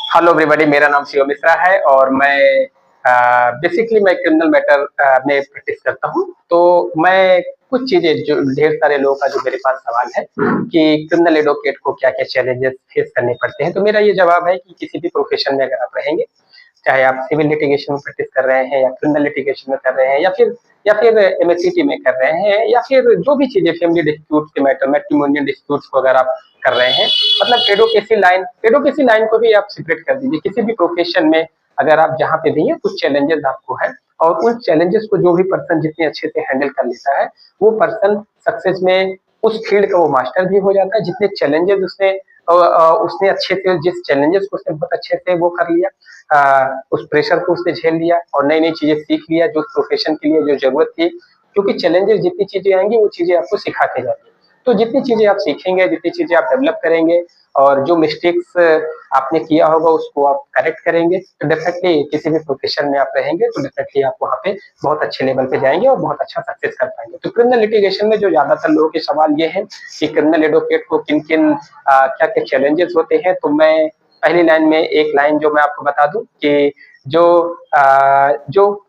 Hello everybody, मेरा नाम शिव मिश्रा है और मैं बेसिकली मैं क्रिमिनल मैटर में प्रैक्टिस करता हूँ। तो मैं कुछ चीजें, जो ढेर सारे लोगों का जो मेरे पास सवाल है कि क्रिमिनल एडवोकेट को क्या क्या चैलेंजेस फेस करने पड़ते हैं, तो मेरा ये जवाब है कि किसी भी प्रोफेशन में अगर आप रहेंगे, चाहे आप सिविल लिटिगेशन में प्रैक्टिस कर रहे हैं या क्रिमिनल लिटिगेशन में कर रहे हैं या फिर एमएससीटी में कर रहे हैं या फिर जो भी चीजें फैमिली डिस्प्यूट्स के मैटर, मैट्रिमोनियल डिस्प्यूट्स को अगर आप कर रहे हैं, मतलब एडवोकेसी लाइन को भी आप सेपरेट कर दीजिए। किसी भी प्रोफेशन में अगर आप जहाँ पे भी हैं, कुछ चैलेंजेस आपको है और उन चैलेंजेस को जो भी पर्सन जितने अच्छे से हैंडल कर लेता है, वो पर्सन सक्सेस में उस फील्ड का वो मास्टर भी हो जाता है। जितने चैलेंजेस उसने अच्छे से, जिस चैलेंजेस को उसने बहुत अच्छे से वो कर लिया, उस प्रेशर को उसने झेल लिया और नई नई चीजें सीख लिया जो उस प्रोफेशन के लिए जो जरूरत थी। क्योंकि चैलेंजेस जितनी चीजें आएंगी वो चीजें आपको सिखाते जाएंगे। तो जितनी चीजें आप सीखेंगे, जितनी चीजें आप डेवलप करेंगे और जो मिस्टेक्स आपने किया होगा उसको आप करेक्ट करेंगे, तो डेफिनेटली किसी भी प्रोफेशन में आप रहेंगे तो डेफिनेटली आप वहाँ पे बहुत अच्छे लेवल पे जाएंगे और बहुत अच्छा सक्सेस कर पाएंगे। तो क्रिमिनल लिटिगेशन में जो ज्यादातर लोगों के सवाल ये है कि क्रिमिनल एडवोकेट को किन किन क्या क्या चैलेंजेस होते हैं, तो मैं पहली लाइन में एक लाइन जो मैं आपको बता दूं कि जो जो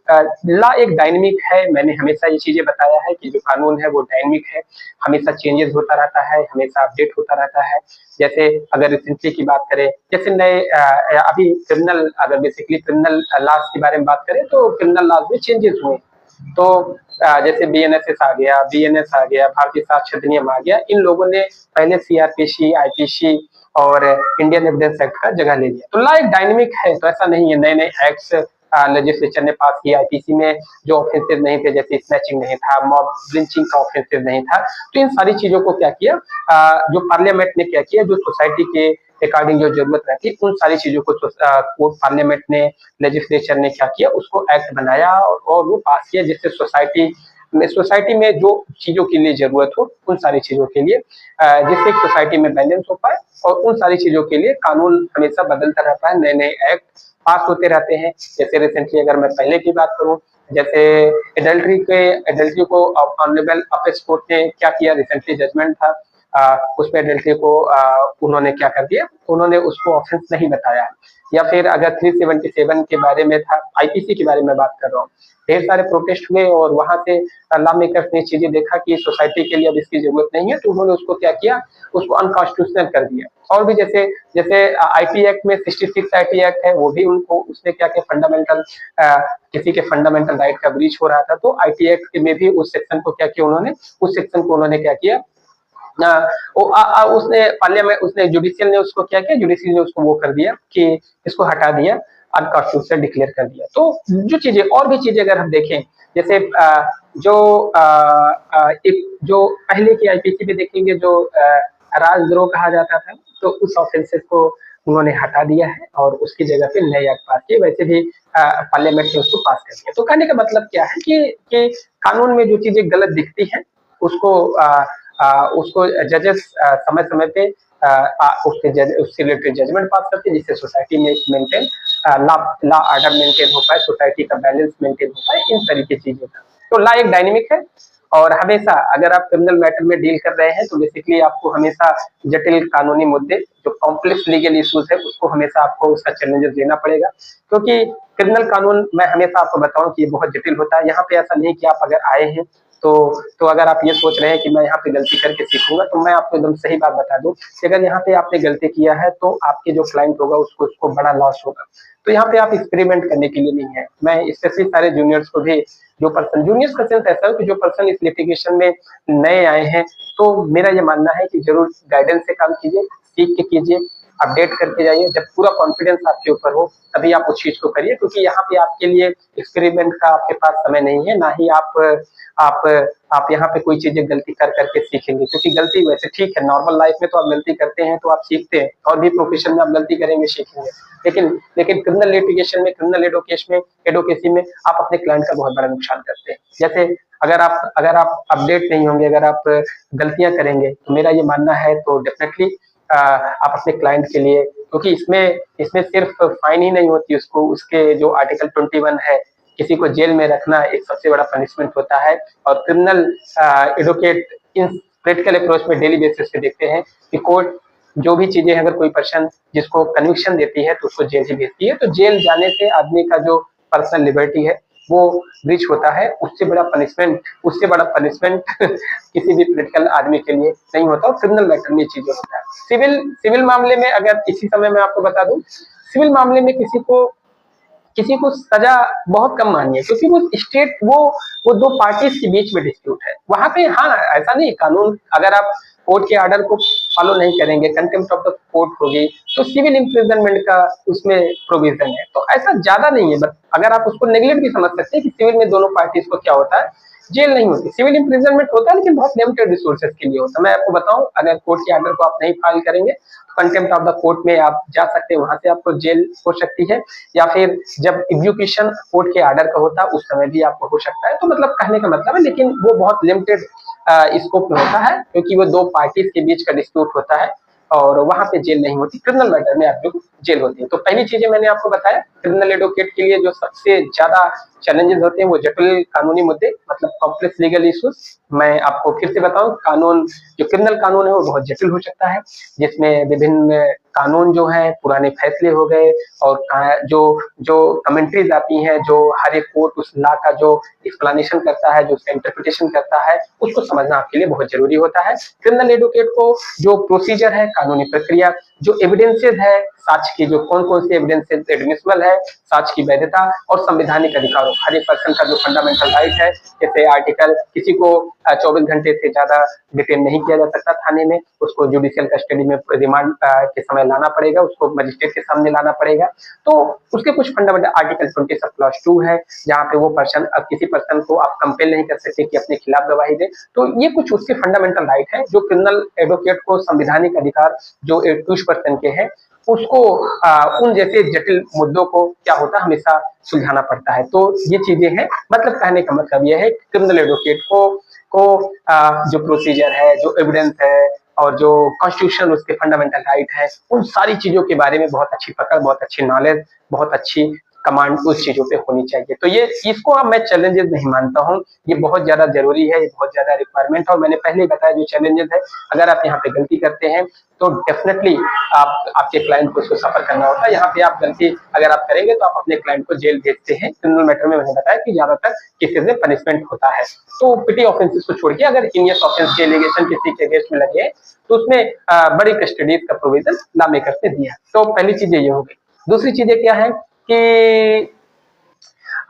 लॉ एक डायनेमिक है। मैंने हमेशा ये चीजें बताया है कि जो कानून है वो डायनेमिक है, हमेशा चेंजेस होता रहता है, हमेशा अपडेट होता रहता है। जैसे अगर रिसेंटली की बात करें, जैसे नए अभी क्रिमिनल, अगर बेसिकली क्रिमिनल लॉज के बारे में बात करें तो क्रिमिनल लॉज में चेंजेस हुए। तो जैसे बीएनएसएस आ गया, बीएनएस आ गया, भारतीय साक्ष्य अधिनियम आ गया। इन लोगों ने पहले सीआरपीसी, आईपीसी और इंडियन एविडेंस एक्ट का जगह ले लिया। तो लॉ एक डायनेमिक है, तो ऐसा नहीं है नए नए एक्ट्स लेजिस्लेचर ने पास किया। आईपीसी में जो ऑफेंसेस नहीं थे, जैसे स्नैचिंग नहीं था, मॉब लिंचिंग का ऑफेंसेस नहीं था, तो इन सारी चीजों को क्या किया, जो पार्लियामेंट ने क्या किया, जो सोसाइटी के अकॉर्डिंग जो जरूरत रहती, उन सारी चीजों को पार्लियामेंट ने, लेजिस्लेचर ने क्या किया, उसको एक्ट बनाया और वो पास किया, जिससे सोसाइटी में जो चीजों के लिए जरूरत हो उन सारी चीजों के लिए, जिससे सोसाइटी में बैलेंस हो पाए। और उन सारी चीजों के लिए कानून हमेशा बदलता रहता है, नए नए एक्ट पास होते रहते हैं। जैसे रिसेंटली अगर मैं पहले की बात करूं, जैसे एडल्ट्री को ऑनरेबल अपेक्स कोर्ट ने क्या किया, रिसेंटली जजमेंट था, उसमें एडल्ट्री को उन्होंने क्या कर दिया, उन्होंने उसको ऑफेंस नहीं बताया। या फिर अगर 377 के बारे में था, आईपीसी के बारे में बात कर रहा हूँ, ढेर सारे प्रोटेस्ट हुए और वहां से लॉ मेकर्स ने चीजें देखा कि सोसाइटी के लिए अब इसकी जरूरत नहीं है, तो उन्होंने उसको क्या किया, उसको अनकॉन्स्टिट्यूशनल कर दिया। और भी जैसे जैसे आईटी एक्ट में 66 आईटी एक्ट है, वो भी उनको उसने क्या किया, फंडामेंटल किसी के फंडामेंटल राइट का ब्रीच हो रहा था, तो आईटी एक्ट में भी उस सेक्शन को क्या किया उन्होंने, उस सेक्शन को उन्होंने क्या किया, उसने पार्लियामेंट, उसने जुडिशियल ने उसको क्या किया, जुडिशियल ने उसको वो कर दिया कि इसको हटा दिया, अनकॉन्स्टिट्यूशनल डिक्लेयर कर दिया। तो जो चीजें, और भी चीजें अगर हम देखें, जैसे एक जो पहले की आईपीसी में देखेंगे, जो राजद्रोह कहा जाता था, तो उस ऑफेंसेस को उन्होंने हटा दिया है और उसकी जगह पे नए एक्ट पास किए। वैसे भी पार्लियामेंट ने उसको पास कर दिया। तो कहने का मतलब क्या है कि कानून में जो चीजें गलत दिखती हैं उसको उसको जजेस समय समय पे उससे रिलेटेड जजमेंट पास करते हैं, जिससे सोसाइटी में maintain law law order maintain हो पाए, सोसाइटी का बैलेंस मेंटेन हो पाए, इन तरीके चीजों का। तो लॉ एक डायनेमिक है और हमेशा अगर आप क्रिमिनल मैटर में डील कर रहे हैं तो बेसिकली आपको हमेशा जटिल कानूनी मुद्दे, जो कॉम्प्लेक्स लीगल इश्यूज है, उसको हमेशा आपको उसका चैलेंजेस देना पड़ेगा। क्योंकि क्रिमिनल कानून, मैं हमेशा आपको बताऊं कि ये बहुत जटिल होता है। यहाँ पे ऐसा नहीं कि आप अगर आए हैं तो अगर आप ये सोच रहे हैं कि मैं यहाँ पे गलती करके सीखूंगा, तो मैं आपको एकदम सही बात बता दूं कि अगर यहाँ पे आपने गलती किया है तो आपके जो क्लाइंट होगा उसको बड़ा लॉस होगा। तो यहाँ पे आप एक्सपेरिमेंट करने के लिए नहीं है। मैं स्पेशली सारे जूनियर्स को भी, जो पर्सन, जूनियर्स का सेंस ऐसा है कि जो पर्सन इस लिटिगेशन में नए आए हैं, तो मेरा ये मानना है कि जरूर गाइडेंस से काम कीजिए, सीख के कीजिए, अपडेट करके जाइए। जब पूरा कॉन्फिडेंस आपके ऊपर हो तभी आप उस चीज को करिए, क्योंकि यहाँ पे आपके लिए एक्सपेरिमेंट का आपके पास समय नहीं है, ना ही आप आप यहाँ पे कोई चीजें गलती कर करके सीखेंगे। क्योंकि गलती वैसे ठीक है, नॉर्मल लाइफ में तो आप गलती करते हैं तो आप सीखते हैं, और भी प्रोफेशन में आप गलती करेंगे, सीखेंगे। लेकिन लेकिन क्रिमिनल लिटिगेशन में, क्रिमिनल एडवोकेसी में आप अपने क्लाइंट का बहुत बड़ा नुकसान करते हैं। जैसे अगर आप अपडेट नहीं होंगे, अगर आप गलतियां करेंगे, तो मेरा ये मानना है तो डेफिनेटली आप अपने क्लाइंट के लिए, क्योंकि इसमें इसमें सिर्फ फाइन ही नहीं होती, उसको उसके जो आर्टिकल 21 है, किसी को जेल में रखना एक सबसे बड़ा पनिशमेंट होता है। और क्रिमिनल एडवोकेट इन प्रैक्टिकल अप्रोच में डेली बेसिस पे देखते हैं कि कोर्ट जो भी चीजें अगर कोई पर्सन जिसको कन्विक्शन देती है तो उसको जेल ही भेजती है। तो जेल जाने से आदमी का जो पर्सनल लिबर्टी है वो ब्रीच होता है। उससे बड़ा पनिशमेंट किसी भी पॉलिटिकल आदमी के लिए नहीं होता और क्रिमिनल मैटर में चीजें होता है। सिविल मामले में अगर इसी समय मैं आपको बता दूं, सिविल मामले में किसी को सजा बहुत कम मानी है, क्योंकि वो दो पार्टीज के बीच में डिस्प्यूट है। वहां पे हाँ, ऐसा नहीं, कानून अगर आप कोर्ट के ऑर्डर को फॉलो नहीं करेंगे, कंटेम्प्ट ऑफ द कोर्ट होगी, तो सिविल इम्प्रिजनमेंट का उसमें प्रोविजन है। तो ऐसा ज्यादा नहीं है, बट अगर आप उसको नेगलेक्ट भी समझ सकते हैं कि सिविल में दोनों पार्टीज को क्या होता है, जेल नहीं होती। सिविल इम्प्रिजनमेंट होता है लेकिन बहुत लिमिटेड रिसोर्सेज के लिए होता है। मैं आपको बताऊं, अगर कोर्ट के ऑर्डर को आप नहीं फाइल करेंगे तो कंटेम्प्ट ऑफ द कोर्ट में आप जा सकते हैं, वहां से आपको जेल हो सकती है, या फिर जब एग्जीक्यूशन कोर्ट के ऑर्डर का होता है उस समय भी आपको हो सकता है। तो मतलब कहने का मतलब है, लेकिन वो बहुत लिमिटेड स्कोप में होता है, क्योंकि वो दो पार्टीज के बीच का डिस्प्यूट होता है और वहां पे जेल नहीं होती। क्रिमिनल मैटर में आप जो जेल होती है। तो पहली चीजें मैंने आपको बताया, क्रिमिनल एडवोकेट के लिए जो सबसे ज्यादा चैलेंजेस होते हैं वो जटिल कानूनी मुद्दे, मतलब कॉम्प्लेक्स लीगल इश्यूज। मैं आपको फिर से बताऊं, कानून जो क्रिमिनल कानून है वो बहुत जटिल हो सकता है, जिसमें विभिन्न कानून जो है पुराने फैसले हो गए और जो जो कमेंट्रीज आती हैं, जो हर एक कोर्ट उस लॉ का जो एक्सप्लेनेशन करता है, जो उसका इंटरप्रिटेशन करता है, उसको समझना आपके लिए बहुत जरूरी होता है। क्रिमिनल एडवोकेट को जो प्रोसीजर है, कानूनी प्रक्रिया, जो एविडेंसेज है, साक्ष्य की जो कौन कौन से एविडेंसेज एडमिसिबल है, साक्ष्य की वैधता और संवैधानिक अधिकारों, हर एक पर्सन का जो फंडामेंटल राइट है, जैसे आर्टिकल, किसी को 24 घंटे से ज्यादा डिटेन नहीं किया जा सकता थाने में, उसको जुडिशियल कस्टडी में रिमांड के समय लाना पड़ेगा, उसको मजिस्ट्रेट के सामने लाना पड़ेगा। तो उसके कुछ फंडामेंटल आर्टिकल 20 सब क्लॉज 2 है, जहाँ पे वो पर्सन, अब किसी पर्सन को आप कंपेल नहीं कर सकते कि अपने खिलाफ गवाही दे। तो ये कुछ उसके फंडामेंटल राइट है जो क्रिमिनल एडवोकेट को संवैधानिक अधिकार जो एक्यूज पर्सन के हैं उसको उन जैसे जटिल मुद्दों को क्या होता है हमेशा सुलझाना पड़ता है। तो ये चीजें हैं, मतलब कहने का मतलब ये है क्रिमिनल एडवोकेट को जो प्रोसीजर है, जो एविडेंस है और जो कॉन्स्टिट्यूशन उसके फंडामेंटल राइट है, उन सारी चीजों के बारे में बहुत अच्छी पकड़, बहुत अच्छी नॉलेज, बहुत अच्छी कमांड उस चीजों पे होनी चाहिए। तो ये इसको अब मैं चैलेंजेस नहीं मानता हूँ, ये बहुत ज्यादा जरूरी है, ये बहुत ज्यादा रिक्वायरमेंट है। और मैंने पहले ही बताया जो चैलेंजेस है, अगर आप यहाँ पे गलती करते हैं तो डेफिनेटली आपके क्लाइंट को उसको सफर करना होता है। यहाँ पे आप गलती अगर आप करेंगे तो आप अपने क्लाइंट को जेल भेजते हैं। क्रिमिनल मैटर में मैंने बताया कि ज्यादातर केसेस में पनिशमेंट होता है। तो पिटी ऑफेंसेस को छोड़ के अगर हीनियस ऑफेंस के एलिगेशन किसी के अगेंस्ट में लगे तो उसमें बड़ी कस्टडीज का प्रोविजन लॉ मेकर्स ने दिया। तो पहली चीज ये हो गई। दूसरी चीजें क्या है कि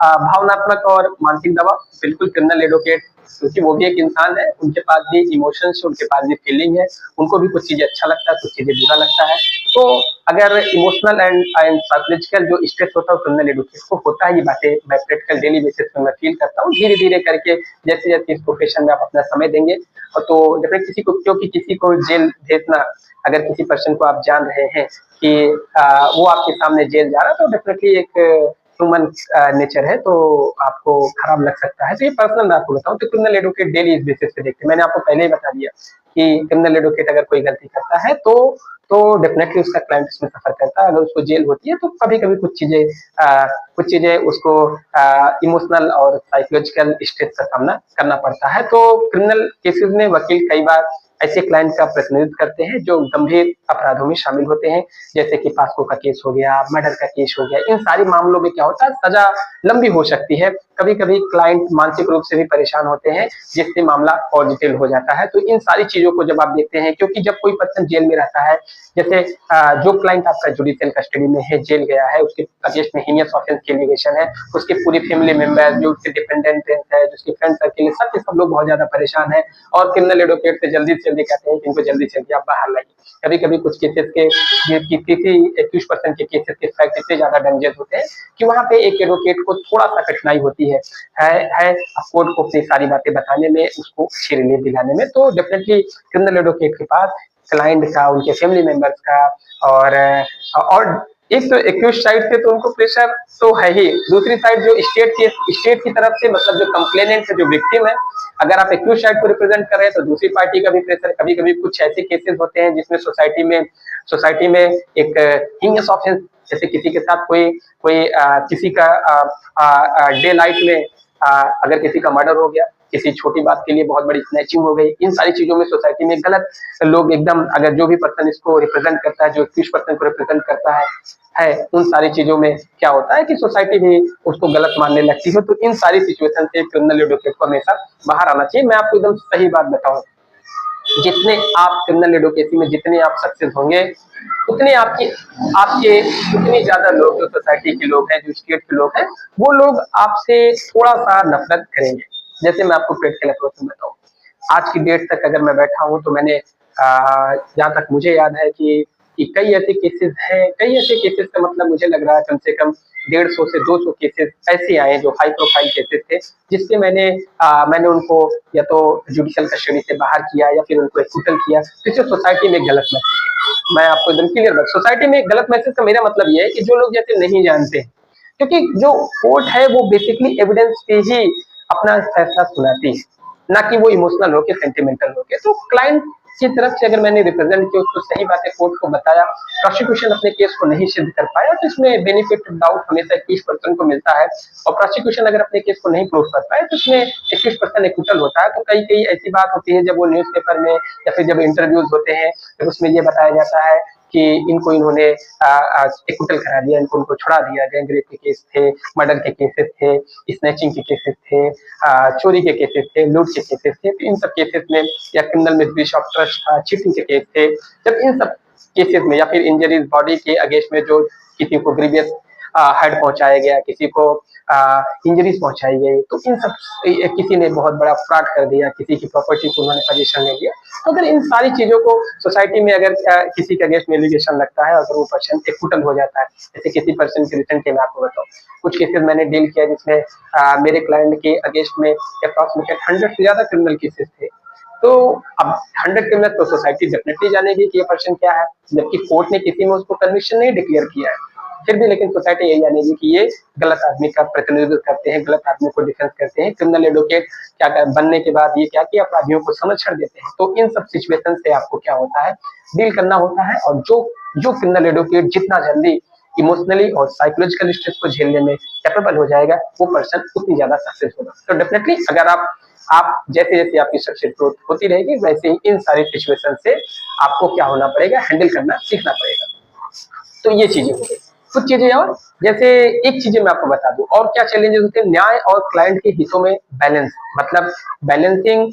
भावनात्मक और मानसिक दबाव, बिल्कुल क्रिमिनल एडवोकेट, क्योंकि वो भी एक इंसान है, उनके पास भी इमोशंस है, उनके पास भी फीलिंग है, उनको भी कुछ चीजें अच्छा लगता है, कुछ चीजें बुरा लगता है। तो अगर इमोशनल एंड साइकोलॉजिकल जो स्ट्रेस होता है क्रिमिनल एडवोकेट को होता है, ये बातें मैं प्रैक्टिकल डेली बेसिस पे मैं फील करता हूँ। धीरे धीरे करके जैसे जैसे इस प्रोफेशन में आप अपना समय देंगे तो डेफिनेट किसी को, क्योंकि किसी को जेल भेजना, अगर किसी पर्सन को आप जान रहे हैं कि वो आपके सामने जेल जा रहा है, तो डेफिनेटली एक ह्यूमन नेचर है, तो आपको खराब लग सकता है। तो ये पर्सनल मैं आपको बताऊं तो क्रिमिनल एडवोकेट डेली इस बेसिस पे देखते हैं। मैंने आपको पहले ही बता दिया कि क्रिमिनल एडवोकेट अगर कोई गलती करता है तो डेफिनेटली उसका क्लाइंट उसमें सफर करता है। अगर उसको जेल होती है तो कभी कभी कुछ चीजें उसको इमोशनल और साइकोलॉजिकल स्ट्रेस का सामना करना पड़ता है। तो क्रिमिनल केसेस में वकील कई बार ऐसे क्लाइंट का प्रतिनिधित्व करते हैं जो गंभीर अपराधों में शामिल होते हैं, जैसे कि पास्को का केस हो गया, मर्डर का केस हो गया। इन सारी मामलों में क्या होता है, सजा लंबी हो सकती है। कभी कभी क्लाइंट मानसिक रूप से भी परेशान होते हैं, जिससे मामला और डिटेल हो जाता है। तो इन सारी चीजों को जब आप देखते हैं, क्योंकि जब कोई पर्सन जेल में रहता है, जैसे जो क्लाइंट आपका जुडिशियल कस्टडी में है, जेल गया है, उसके अगेंस्ट में हीनियस ऑफेंस की एलिगेशन है, उसके पूरी फैमिली मेंबर, जो उसके डिपेंडेंट है, जो उसके फ्रेंड सर्किल है, सब लोग बहुत ज्यादा परेशान है और क्रिमिनल एडवोकेट से जल्दी से जल्दी कहते हैं कि इनको जल्दी से जल्दी आप बाहर लाइए। कभी कभी कुछ केसेस के किसी एक्यूज पर्सन के केसेस के फैक्ट इतने ज्यादा डेंजर होते हैं कि वहां पे एक एडवोकेट को थोड़ा सा कठिनाई होती है कोर्ट को अपनी सारी बातें बताने में, उसको अच्छी रिलीफ दिलाने में। तो डेफिनेटली क्रिमिनल एडवोकेट के पास क्लाइंट का, उनके फैमिली मेंबर्स का और एक तो एक्यूज साइड से तो उनको प्रेशर तो है ही, दूसरी साइड जो स्टेट की तरफ से, मतलब जो कंप्लेनेंट है, जो विक्टिम है, अगर आप एक्यूज साइड को रिप्रेजेंट कर रहे हैं तो दूसरी पार्टी का भी प्रेशर। कभी कभी कुछ ऐसे केसेस होते हैं जिसमें सोसाइटी में एक हीनियस ऑफेंस, जैसे किसी के साथ कोई किसी का डे लाइट में अगर किसी का मर्डर हो गया किसी छोटी बात के लिए बहुत बड़ी स्नैचिंग हो गई। इन सारी चीजों में सोसाइटी में गलत लोग एकदम, अगर जो भी पर्सन इसको रिप्रेजेंट करता है, जो 21% को रिप्रेजेंट करता है उन सारी चीजों में क्या होता है कि सोसाइटी भी उसको गलत मानने लगती है। तो इन सारी सिचुएशन से क्रिमिनल एडवोकेट को हमेशा बाहर आना चाहिए। मैं आपको एकदम सही बात बताऊं, जितने आप क्रिमिनल एडवोकेसी में जितने आप सक्सेस होंगे, उतने आपके आपके उतने ज्यादा लोग, जो सोसाइटी के लोग हैं, जो स्टेट के लोग हैं, वो लोग आपसे थोड़ा सा नफरत करेंगे। जैसे मैं आपको प्रैक्टिकल अप्रोच में बताऊं, आज की डेट तक अगर मैं बैठा हूं तो मैंने जहां तक मुझे याद है कि कई ऐसे केसेस हैं, कई ऐसे केसेस का मतलब मुझे लग रहा है कम से कम 150 से 200 केसेस ऐसे आए जो हाई प्रोफाइल केसेस थे, जिससे मैंने उनको या तो जुडिशियल कस्टडी से बाहर किया या फिर उनको एक्विटल किया, जिससे सोसाइटी में गलत मैसेज। मैं आपको एकदम क्लियर बात, सोसाइटी में गलत मैसेज का मेरा मतलब ये है कि जो लोग जैसे नहीं जानते, क्योंकि जो कोर्ट है वो बेसिकली एविडेंस पे ही अपना फैसला सुनाती है, ना कि वो इमोशनल होके, सेंटिमेंटल होके। तो क्लाइंट की तरफ से अगर मैंने रिप्रेजेंट किया, उसको सही बातें कोर्ट को बताया, प्रोसिक्यूशन अपने केस को नहीं सिद्ध कर पाया, तो इसमें बेनिफिट ऑफ डाउट हमेशा 21% को मिलता है। और प्रोसिक्यूशन अगर अपने केस को नहीं प्रूव कर पाए तो इसमें 21% एक्विटल होता है। तो कई कई ऐसी बात होती है जब वो न्यूज़पेपर में या फिर जब इंटरव्यूज होते हैं, तो उसमें ये बताया जाता है कि इनको इन्होंने एक्विटल करा दिया, उनको छुड़ा दिया, गैंग रेप के केस थे, मर्डर के केसेस थे, स्नैचिंग के केसेस थे, चोरी के केसेस थे, लूट के केसेस थे। तो इन सब केसेस में, या क्रिमिनल मिसब्रीच ऑफ ट्रस्ट था, चीटिंग के केस थे, जब इन सब केसेस में या फिर इंजरीज बॉडी के अगेंस्ट में जो किसी को ग्रीवियस हर्ट पहुंचाया गया, किसी को इंजरीज पहुंचाई गई, तो इन सब किसी ने बहुत बड़ा फ्रॉड कर दिया, किसी की प्रॉपर्टी को उन्होंने पोजीशन ले लिया। तो अगर इन सारी चीजों को सोसाइटी में अगर किसी के अगेंस्ट में एलिगेशन लगता है, अगर वो पर्सन एक्विटल हो जाता है, जैसे किसी पर्सन की रिसेंट मैं आपको बताऊं, कुछ केसेस मैंने डील किया जिसमें मेरे क्लाइंट के अगेंस्ट में अप्रॉक्सीमेटली 100 से ज्यादा क्रिमिनल केसेस थे। तो अब 100 क्रिमिनल तो सोसाइटी डेफिनेटली जानेगी कि ये पर्सन क्या है, जबकि कोर्ट ने किसी में उसको कन्विक्शन नहीं डिक्लेयर किया है, फिर भी लेकिन सोसाइटी यही जानेगी कि ये गलत आदमी का प्रतिनिधित्व करते हैं, गलत आदमी को डिफेंस करते हैं। क्रिमिनल एडवोकेट क्या बनने के बाद ये क्या कि अपराधियों को समझ छड़ देते हैं। तो इन सब सिचुएशन से आपको क्या होता है, डील करना होता है। और जो जो क्रिमिनल एडवोकेट जितना जल्दी इमोशनली और साइकोलॉजिकल स्ट्रेस को झेलने में कैपेबल हो जाएगा, वो पर्सन उतनी ज्यादा सक्सेस होगा। तो डेफिनेटली अगर आप जैसे जैसे आपकी सक्सेस ग्रोथ होती रहेगी, वैसे ही इन सारी सिचुएशन से आपको क्या होना पड़ेगा, हैंडल करना सीखना पड़ेगा। तो ये चीजें हो गई। कुछ चीजें और, जैसे एक चीजें मैं आपको बता दूं, और क्या चैलेंजेस होते हैं, न्याय और क्लाइंट के हितों में बैलेंस, मतलब balancing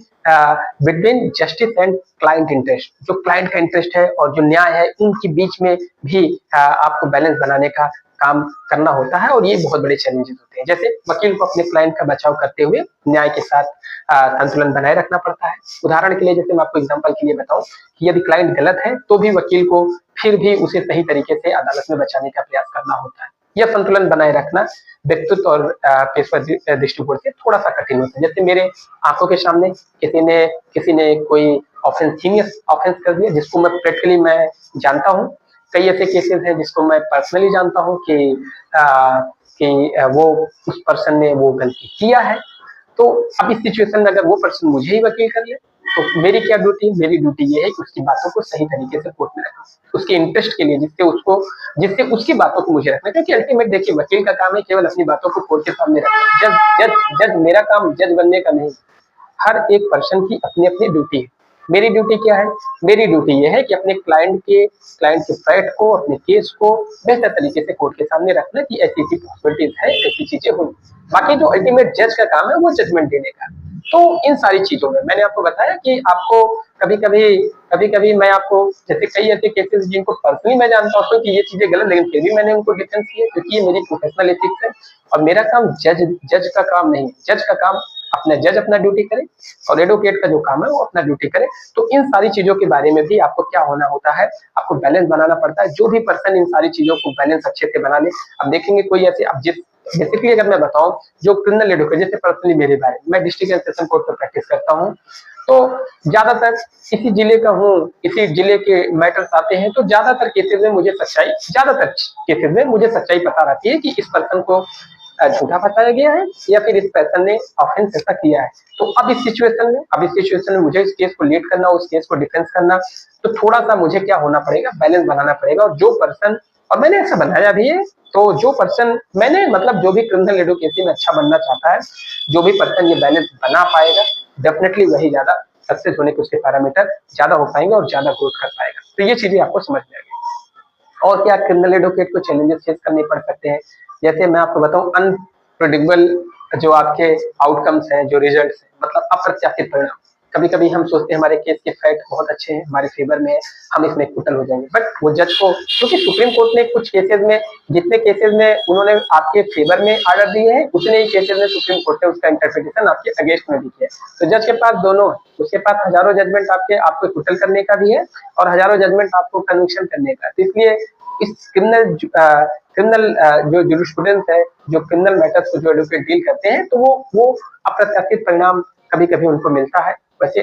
between justice and client interest. जो क्लाइंट का इंटरेस्ट है और जो न्याय है, उनके बीच में भी आपको बैलेंस बनाने का काम करना होता है, और ये बहुत बड़े चैलेंजेस होते हैं। जैसे वकील को अपने क्लाइंट का बचाव करते हुए न्याय के साथ संतुलन बनाए रखना पड़ता है। उदाहरण के लिए, जैसे मैं आपको एग्जांपल के लिए बताऊं कि यदि क्लाइंट गलत है तो भी वकील को फिर भी उसे सही तरीके से अदालत में बचाने का प्रयास करना होता है। यह संतुलन बनाए रखना व्यक्तित्व और पेशेवर दृष्टिकोण से थोड़ा सा कठिन होता है। जैसे मेरे आंखों के सामने किसी ने कोई सीनियस ऑफेंस कर दिया, जिसको मैं प्रैक्टिकली मैं जानता हूँ। कई ऐसे केसेस हैं जिसको मैं पर्सनली जानता हूँ कि वो उस पर्सन ने वो गलती किया है। तो अब इस सिचुएशन में अगर वो पर्सन मुझे ही वकील कर ले, तो मेरी क्या ड्यूटी, मेरी ड्यूटी ये है कि उसकी बातों को सही तरीके से कोर्ट में रखना, उसके इंटरेस्ट के लिए, जिससे उसकी बातों को मुझे रखना। क्योंकि अल्टीमेट देखिए, वकील का काम है केवल अपनी बातों को कोर्ट के सामने रखना। जज जज जज मेरा काम जज बनने का नहीं। हर एक पर्सन की अपनी अपनी ड्यूटी है। मेरी ड्यूटी क्या है, मेरी ड्यूटी ये है कि अपने क्लाइंट के फैक्ट को, अपने केस को बेहतर तरीके से कोर्ट के सामने रखना कि ऐसी ऐसी पॉसिबिलिटीज है, ऐसी चीजें हुई। बाकी जो अल्टीमेट जज का काम है वो जजमेंट देने का। तो इन सारी चीजों में मैंने आपको बताया कि आपको कभी कभी मैं आपको, जैसे कई ऐसे केसेस जिनको पर्सनली मैं जानता हूँ कि ये चीजें गलत, लेकिन फिर भी मैंने उनको डिफेंस किया, क्योंकि ये मेरी प्रोफेशनल एथिक्स है। और मेरा काम जज का काम नहीं, जज का काम जज अपना ड्यूटी करे और एडवोकेट का जो काम है वो अपना ड्यूटी करे। तो इन सारी चीजों के बारे में भी आपको क्या होना होता है, आपको बैलेंस बनाना पड़ता है। जो भी पर्सन इन सारी चीजों को बैलेंस अच्छे से बना ले, अब देखेंगे कोई ऐसे, अब बेसिकली अगर मैं बताऊं, जो क्रिमिनल एडवोकेट, जैसे पर्सनली मेरे बारे में, मैं डिस्ट्रिक्ट एंड सेशन कोर्ट में प्रैक्टिस करता हूँ, तो ज्यादातर इसी जिले का हूँ, इसी जिले के मैटर्स आते हैं, तो ज्यादातर केसेस में मुझे सच्चाई पता रहती है कि इस पर्सन को झूठा बताया गया है या फिर इस पर्सन ने ऑफेंस ऐसा किया है। तो अब इस सिचुएशन में मुझे इस केस को लीड करना, उस केस को डिफेंस करना, तो थोड़ा सा मुझे क्या होना पड़ेगा, बैलेंस बनाना पड़ेगा। और जो पर्सन, और मैंने ऐसा बनाया भी है, तो जो पर्सन मैंने मतलब जो भी क्रिमिनल एडवोकेसी में अच्छा बनना चाहता है, जो भी पर्सन ये बैलेंस बना पाएगा, डेफिनेटली वही ज्यादा सक्सेस होने के उसके पैरामीटर ज्यादा हो पाएंगे और ज्यादा ग्रोथ कर पाएगा। तो ये चीजें आपको समझ में आ गई। और क्या क्रिमिनल एडवोकेट को चैलेंजेस फेस करने पड़ सकते हैं? जैसे मैं आपको बताऊं, अनप्रेडिक्टेबल जो आपके आउटकम्स हैं, जो रिजल्ट्स हैं, मतलब अप्रत्याशित परिणाम। कभी कभी हम सोचते हैं हमारे केस के फैक्ट बहुत अच्छे हैं, हमारे फेवर में है, हम इसमें एक्विटल हो जाएंगे, बट वो जज को, क्योंकि सुप्रीम कोर्ट ने कुछ केसेस में, जितने केसेस में उन्होंने आपके फेवर में ऑर्डर दिए हैं, उतने ही केसेस में सुप्रीम कोर्ट ने उसका इंटरप्रिटेशन आपके अगेंस्ट में भी किया है। तो जज के पास दोनों है, उसके पास हजारों जजमेंट आपको एक्विटल करने का भी है और हजारों जजमेंट आपको कन्विक्शन करने का। तो इसलिए इस क्रिमिनल जो जूरिस्प्रूडेंस है, जो क्रिमिनल मैटर्स को जो एडवोकेट डील करते हैं, तो वो अप्रत्याशित परिणाम कभी कभी उनको मिलता है। वैसे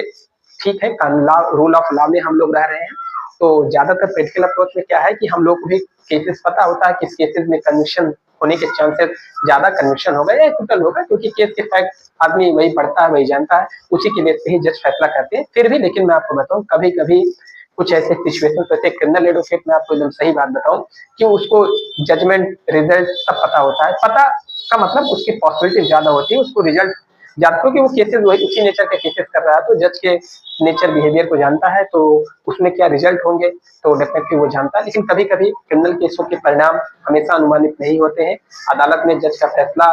ठीक है, कानून रूल ऑफ लॉ में हम लोग रह रहे हैं, तो ज्यादातर प्रैक्टिकल अप्रोच में क्या है कि हम लोग को भी केसेस पता होता है, किस केसेस में कन्विक्शन होने के चांसेस ज्यादा कन्विक्शन होगा या एक्विटल होगा, क्योंकि केस के फैक्ट आदमी वही पढ़ता है, वही जानता है, उसी की बेस पे ही जज फैसला करते हैं। फिर भी लेकिन मैं आपको बताऊं, कभी कभी कुछ ऐसे सिचुएशन, वैसे क्रिमिनल एडवोकेट में आपको एकदम सही बात बताऊं कि उसको जजमेंट रिजल्ट सब पता होता है। पता का मतलब उसकी पॉसिबिलिटी ज्यादा होती है, उसको रिजल्ट ज्यादा, क्योंकि वो केसेस वही उसी नेचर के केसेस कर रहा है, तो जज के नेचर बिहेवियर को जानता है, तो उसमें क्या रिजल्ट होंगे तो डेफिनेटली वो जानता है। लेकिन कभी कभी क्रिमिनल केसों के परिणाम हमेशा अनुमानित नहीं होते हैं। अदालत में जज का फैसला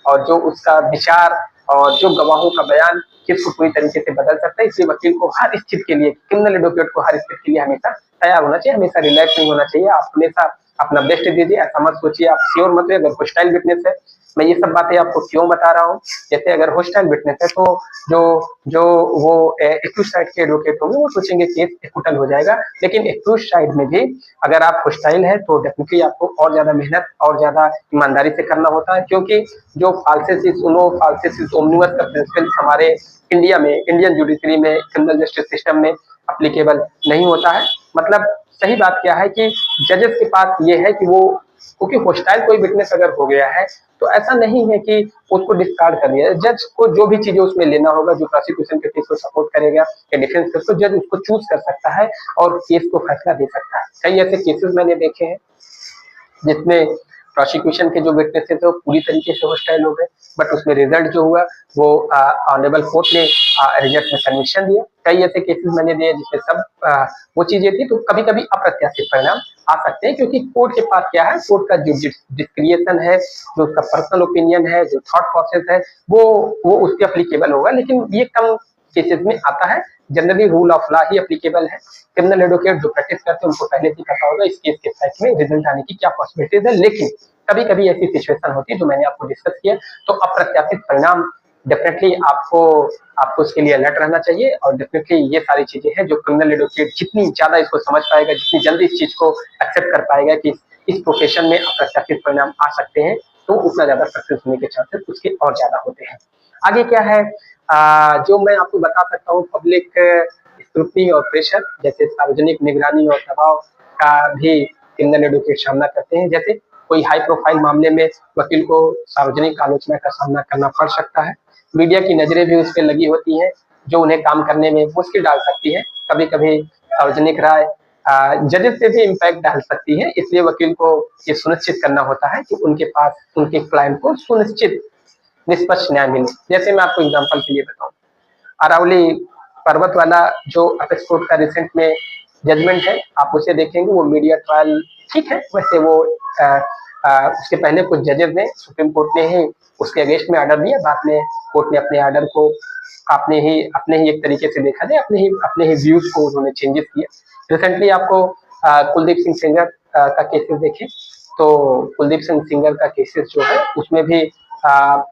और जो उसका विचार और जो गवाहों का बयान केस को पूरी तरीके से बदल सकता है। इसलिए वकील को हर स्थिति के लिए, क्रिमिनल एडवोकेट को हर स्थिति के लिए हमेशा तैयार होना चाहिए, हमेशा रिलैक्स नहीं होना चाहिए। आप हमेशा अपना बेस्ट दीजिए, ऐसा मत सोचिए, आप श्योर मत रहिए। अगर होस्टाइल विटनेस है, मैं ये सब बातें आपको क्यों बता रहा हूँ, जैसे अगर होस्टाइल विटनेस है तो जो जो वो एक्यूज साइड के एडवोकेट होंगे वो सोचेंगे केस एक्विटल हो जाएगा, लेकिन एक्यूज साइड में भी अगर आप होस्टाइल है तो डेफिनेटली आपको और ज्यादा मेहनत और ज्यादा ईमानदारी से करना होता है, क्योंकि जो फाल्सेसिस उनो फाल्सेसिस ओमनिबस का प्रिंसिपल हमारे इंडिया में, इंडियन जुडिशरी में, क्रिमिनल जस्टिस सिस्टम में अप्लीकेबल नहीं होता है। मतलब सही बात क्या है कि जजेस के पास ये है कि वो, क्योंकि होस्टाइल कोई विटनेस अगर हो गया है तो ऐसा नहीं है कि उसको डिस्कार्ड कर दिया। जज को जो भी चीजें उसमें लेना होगा, जो प्रोसिक्यूशन के केस को सपोर्ट करेगा या डिफेंस केस को, जज उसको चूज कर सकता है और केस को फैसला दे सकता है। कई ऐसे केसेस मैंने देखे हैं जिसमें प्रोसिक्यूशन के जो विटनेसेस है वो पूरी तरीके से होस्टाइल हो गए, बट उसमें रिजल्ट जो हुआ वो ऑनरेबल कोर्ट ने रिजल्ट में कन्विक्शन दिया। कई ऐसे केसेस मैंने दिए जिसमें सब वो चीजें थी। तो कभी कभी अप्रत्याशित परिणाम आ सकते हैं, क्योंकि कोर्ट के पास क्या है, कोर्ट का जो डिस्क्रिएशन है, जो उसका पर्सनल ओपिनियन है, जो थॉट प्रोसेस है, वो उसके अप्लीकेबल होगा, लेकिन ये कम केसेस में आता है। Generally rule of law he applicable है। क्रिमिनल एडवोकेट जो प्रैक्टिस करते हैं उनको पहले से पता होगा इस केस के फैक्ट में रिजल्ट आने की क्या पॉसिबिलिटीज है। लेकिन कभी कभी ऐसी सिचुएशन होती है जो मैंने आपको डिस्कस किया, तो अप्रत्याशित परिणाम डेफिनेटली आपको उसके लिए अलर्ट रहना चाहिए। और डेफिनेटली ये सारी चीजें हैं जो क्रिमिनल एडवोकेट जितनी ज्यादा इसको समझ पाएगा, जितनी जल्दी इस चीज को एक्सेप्ट कर पाएगा कि इस प्रोफेशन में अप्रत्याशित परिणाम आ सकते हैं, तो उतना ज्यादा सक्सेस होने के चांसेस उसके और ज्यादा होते हैं। आगे क्या है जो मैं आपको बता सकता हूँ, पब्लिक स्क्रूटनी और प्रेशर, जैसे सार्वजनिक निगरानी और दबाव का भी क्रिमिनल एडवोकेट सामना करते हैं। जैसे कोई हाई प्रोफाइल मामले में वकील को सार्वजनिक आलोचना का सामना करना पड़ सकता है। मीडिया की नजरें भी उस पर लगी होती हैं जो उन्हें काम करने में मुश्किल डाल सकती है। कभी कभी सार्वजनिक राय जजेस पे भी इम्पैक्ट डाल सकती है। इसलिए वकील को ये सुनिश्चित करना होता है कि उनके पास उनके क्लाइंट को सुनिश्चित निष्पक्ष न्याय मिले। जैसे मैं आपको एग्जांपल के लिए बताऊं, अरावली पर्वत वाला जो अपेक्स कोर्ट का रिसेंट में जजमेंट है, आप उसे देखेंगे, वो मीडिया ट्रायल ठीक है। वैसे वो उसके पहले कुछ जजेस ने, सुप्रीम कोर्ट ने ही उसके अगेंस्ट में ऑर्डर दिया, बाद में कोर्ट ने अपने ऑर्डर को अपने ही एक तरीके से देखा जाए, अपने ही व्यूज को उन्होंने चेंजेस किए। रिसेंटली आपको कुलदीप सिंह सेंगर का केसेस देखें, तो कुलदीप सिंह सेंगर का केसेस जो है उसमें भी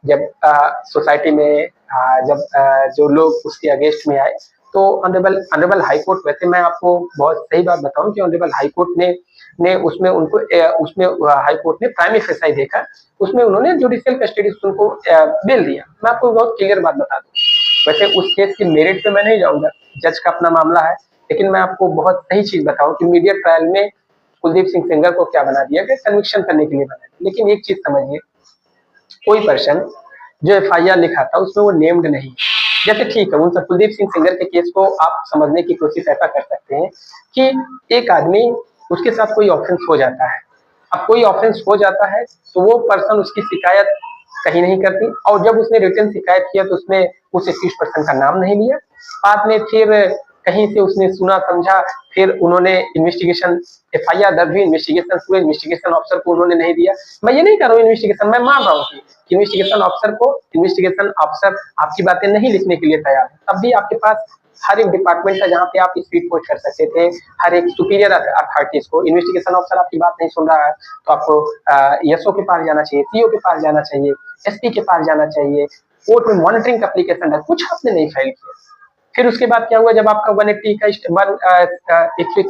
जब सोसाइटी में जब जो लोग उसके अगेंस्ट में आए, तो ऑनरेबल हाई कोर्ट, वैसे मैं आपको बहुत सही बात बताऊं कि ऑनरेबल हाई कोर्ट ने उसमें उनको उसमें हाई कोर्ट ने प्राइम फेसाई देखा, उसमें उन्होंने जुडिशियल कस्टडी उनको बेल दिया। मैं आपको बहुत क्लियर बात बता दूं, वैसे उस केस की मेरिट पे मैं नहीं जाऊंगा, जज का अपना मामला है, लेकिन मैं आपको बहुत सही चीज बताऊं कि मीडिया ट्रायल में कुलदीप सिंह सेंगर को क्या बना दिया गया, कन्विक्शन करने के लिए बना दिया। लेकिन एक चीज समझिए, कोई पर्सन जो एफआईआर लिखा था उसमें वो नेम्ड नहीं, जैसे ठीक है, उन सब कुलदीप सिंह सेंगर के केस को आप समझने की कोशिश ऐसा कर सकते हैं कि एक आदमी, उसके साथ कोई ऑफेंस हो जाता है, अब कोई ऑफेंस हो जाता है तो वो पर्सन उसकी शिकायत कहीं नहीं करती, और जब उसने रिटर्न शिकायत किया तो उसने उस एक्यूज पर्सन का नाम नहीं लिया। बाद में फिर कहीं से उसने सुना समझा, फिर उन्होंने इन्वेस्टिगेशन, एफआईआर दर्ज हुई, इन्वेस्टिगेशन पूरे इन्वेस्टिगेशन ऑफिसर को उन्होंने नहीं दिया। मैं ये नहीं कर रहा हूँ इन्वेस्टिगेशन, मैं मान रहा हूँ कि इन्वेस्टिगेशन ऑफिसर आपकी बातें नहीं लिखने के लिए तैयार है, तब भी आपके पास हर एक डिपार्टमेंट है जहाँ पे आप स्पीड पोस्ट कर सकते थे। हर एक सुपीरियर अथॉरिटीज को, इन्वेस्टिगेशन ऑफिसर आपकी बात नहीं सुन रहा है तो आपको एसओ के पास जाना चाहिए, सीओ के पास जाना चाहिए, एसपी के पास जाना चाहिए। कोर्ट में मॉनिटरिंग का एप्लीकेशन है, कुछ आपने नहीं फाइल किया। फिर उसके बाद क्या हुआ, जब आपका 180 का 161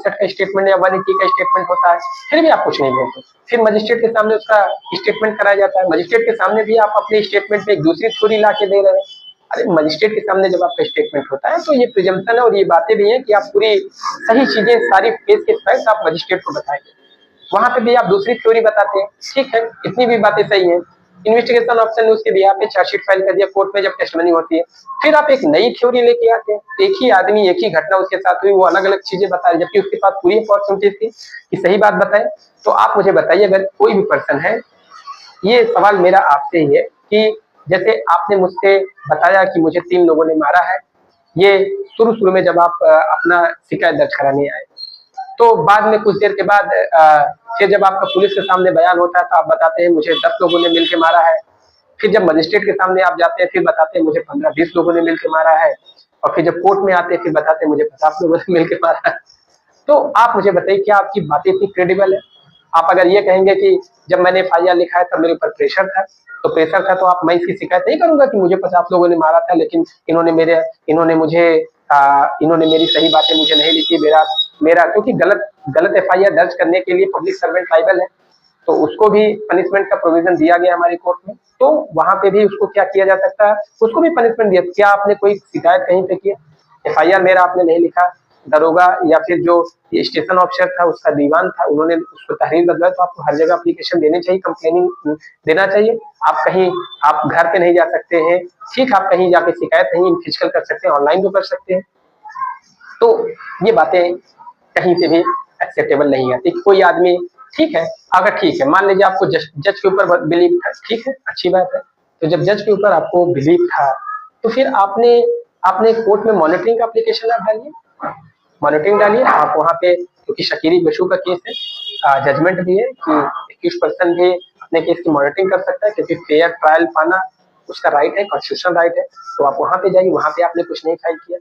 का स्टेटमेंट या 180 का स्टेटमेंट होता है, फिर भी आप कुछ नहीं बोलते। फिर मजिस्ट्रेट के सामने उसका स्टेटमेंट कराया जाता है, मजिस्ट्रेट के सामने भी आप अपने स्टेटमेंट में एक दूसरी थ्योरी ला के दे रहे हैं। अरे मजिस्ट्रेट के सामने जब आपका स्टेटमेंट होता है तो ये प्रिजम्पशन है और ये बातें भी हैं कि आप पूरी सही चीजें, सारी केस के फैक्ट आप मजिस्ट्रेट को बताएंगे। वहां पे भी आप दूसरी थ्योरी बताते हैं, ठीक है, इतनी भी बातें सही है। इन्वेस्टिगेशन ऑफिसर ने उसके बिहाफ पे चार्जशीट फाइल कर दिया, कोर्ट में जब टेस्टमनी होती है फिर आप एक नई थ्योरी लेके आते हैं। एक ही आदमी, एक ही घटना उसके साथ हुई, वो अलग अलग चीजें बता रहे, जबकि उसके पास पूरी अपॉर्चुनिटी थी कि सही बात बताए। तो आप मुझे बताइए, अगर कोई भी पर्सन है, ये सवाल मेरा आपसे ही है कि जैसे आपने मुझसे बताया कि मुझे 3 लोगों ने मारा है, ये शुरू-शुरू में जब आप अपना शिकायत दर्ज कराने आए, तो बाद में कुछ देर के बाद फिर जब आपका पुलिस के सामने बयान होता है तो आप बताते हैं मुझे 10 लोगों ने मिलके मारा है। फिर जब मजिस्ट्रेट के सामने आप जाते हैं फिर बताते हैं मुझे 15-20 लोगों ने मिलके मारा है, और फिर जब कोर्ट में आते हैं फिर बताते हैं मुझे 50 लोगों ने मिलके मारा है। तो आप मुझे बताइए, क्या आपकी बातें इतनी क्रेडिबल है? आप अगर ये कहेंगे कि जब मैंने एफआईआर लिखा है तब मेरे ऊपर प्रेशर था, तो प्रेशर था तो आप, मैं इसकी शिकायत नहीं करूंगा कि मुझे 50 लोगों ने मारा था, लेकिन इन्होंने मेरी सही बातें मुझे नहीं लिखी। मेरा मेरा क्योंकि गलत गलत एफआईआर दर्ज करने के लिए पब्लिक सर्वेंट लायबल है, तो उसको भी पनिशमेंट का प्रोविजन दिया गया हमारी कोर्ट में। तो वहां पे भी उसको क्या किया जा सकता है, उसको भी पनिशमेंट दिया। क्या आपने कोई शिकायत कहीं पे की? एफआईआर मेरा आपने नहीं लिखा, दरोगा या फिर जो स्टेशन ऑफिसर था उसका दीवान था, उन्होंने उसको तहरीर बदला, तो आपको हर जगह एप्लीकेशन देनी चाहिए, कंप्लेनिंग देना चाहिए। आप कहीं, आप घर पे नहीं जा सकते हैं, ठीक, आप कहीं जाके शिकायत नहीं फिजिकल कर सकते हैं, ऑनलाइन तो कर सकते हैं। तो ये बातें कहीं से भी एक्सेप्टेबल नहीं आती। कोई आदमी, ठीक है, अगर ठीक है मान लीजिए आपको जज के ऊपर बिलीव था, ठीक है, अच्छी बात है। तो जब जज के ऊपर आपको बिलीव था तो फिर आपने आपने कोर्ट में मॉनिटरिंग का एप्लीकेशन आप डालिए, मॉनिटरिंग डालिए आप वहाँ पे, क्योंकि शकीरी बशू का केस है, जजमेंट भी है कि एक्यूज पर्सन भी अपने केस की मॉनिटरिंग कर सकता है, क्योंकि फेयर ट्रायल पाना उसका राइट है, कॉन्स्टिट्यूशनल राइट है। तो आप वहाँ पे जाइए, वहाँ पे आपने कुछ नहीं फाइल किया,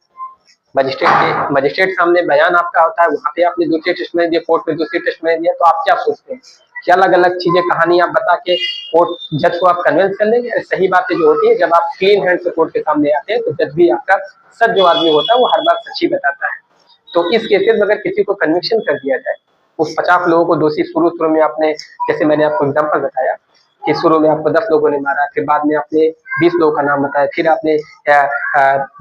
मजिस्ट्रेट सामने बयान आपका होता है, वहाँ पे आपने दूसरे टेस्ट में दिया, कोर्ट में दूसरे टेस्ट में दिया, तो आप क्या सोचते हैं कि अलग अलग चीजें, कहानी आप बता के कोर्ट जज को आप कन्विंस कर लेंगे? सही बातें जो होती है, जब आप क्लीन हैंड से कोर्ट के सामने आते हैं तो जज भी आपका, सच जो आदमी होता है वो हर बार सच्ची बताता है। तो इस केसेस में अगर किसी को कन्विक्शन कर दिया जाए, उस 50 लोगों को दोषी, शुरू में आपने, जैसे मैंने आपको एग्जाम्पल बताया कि शुरू में आपको 10 लोगों ने मारा, फिर बाद में आपने 20 लोगों का नाम बताया, फिर आपने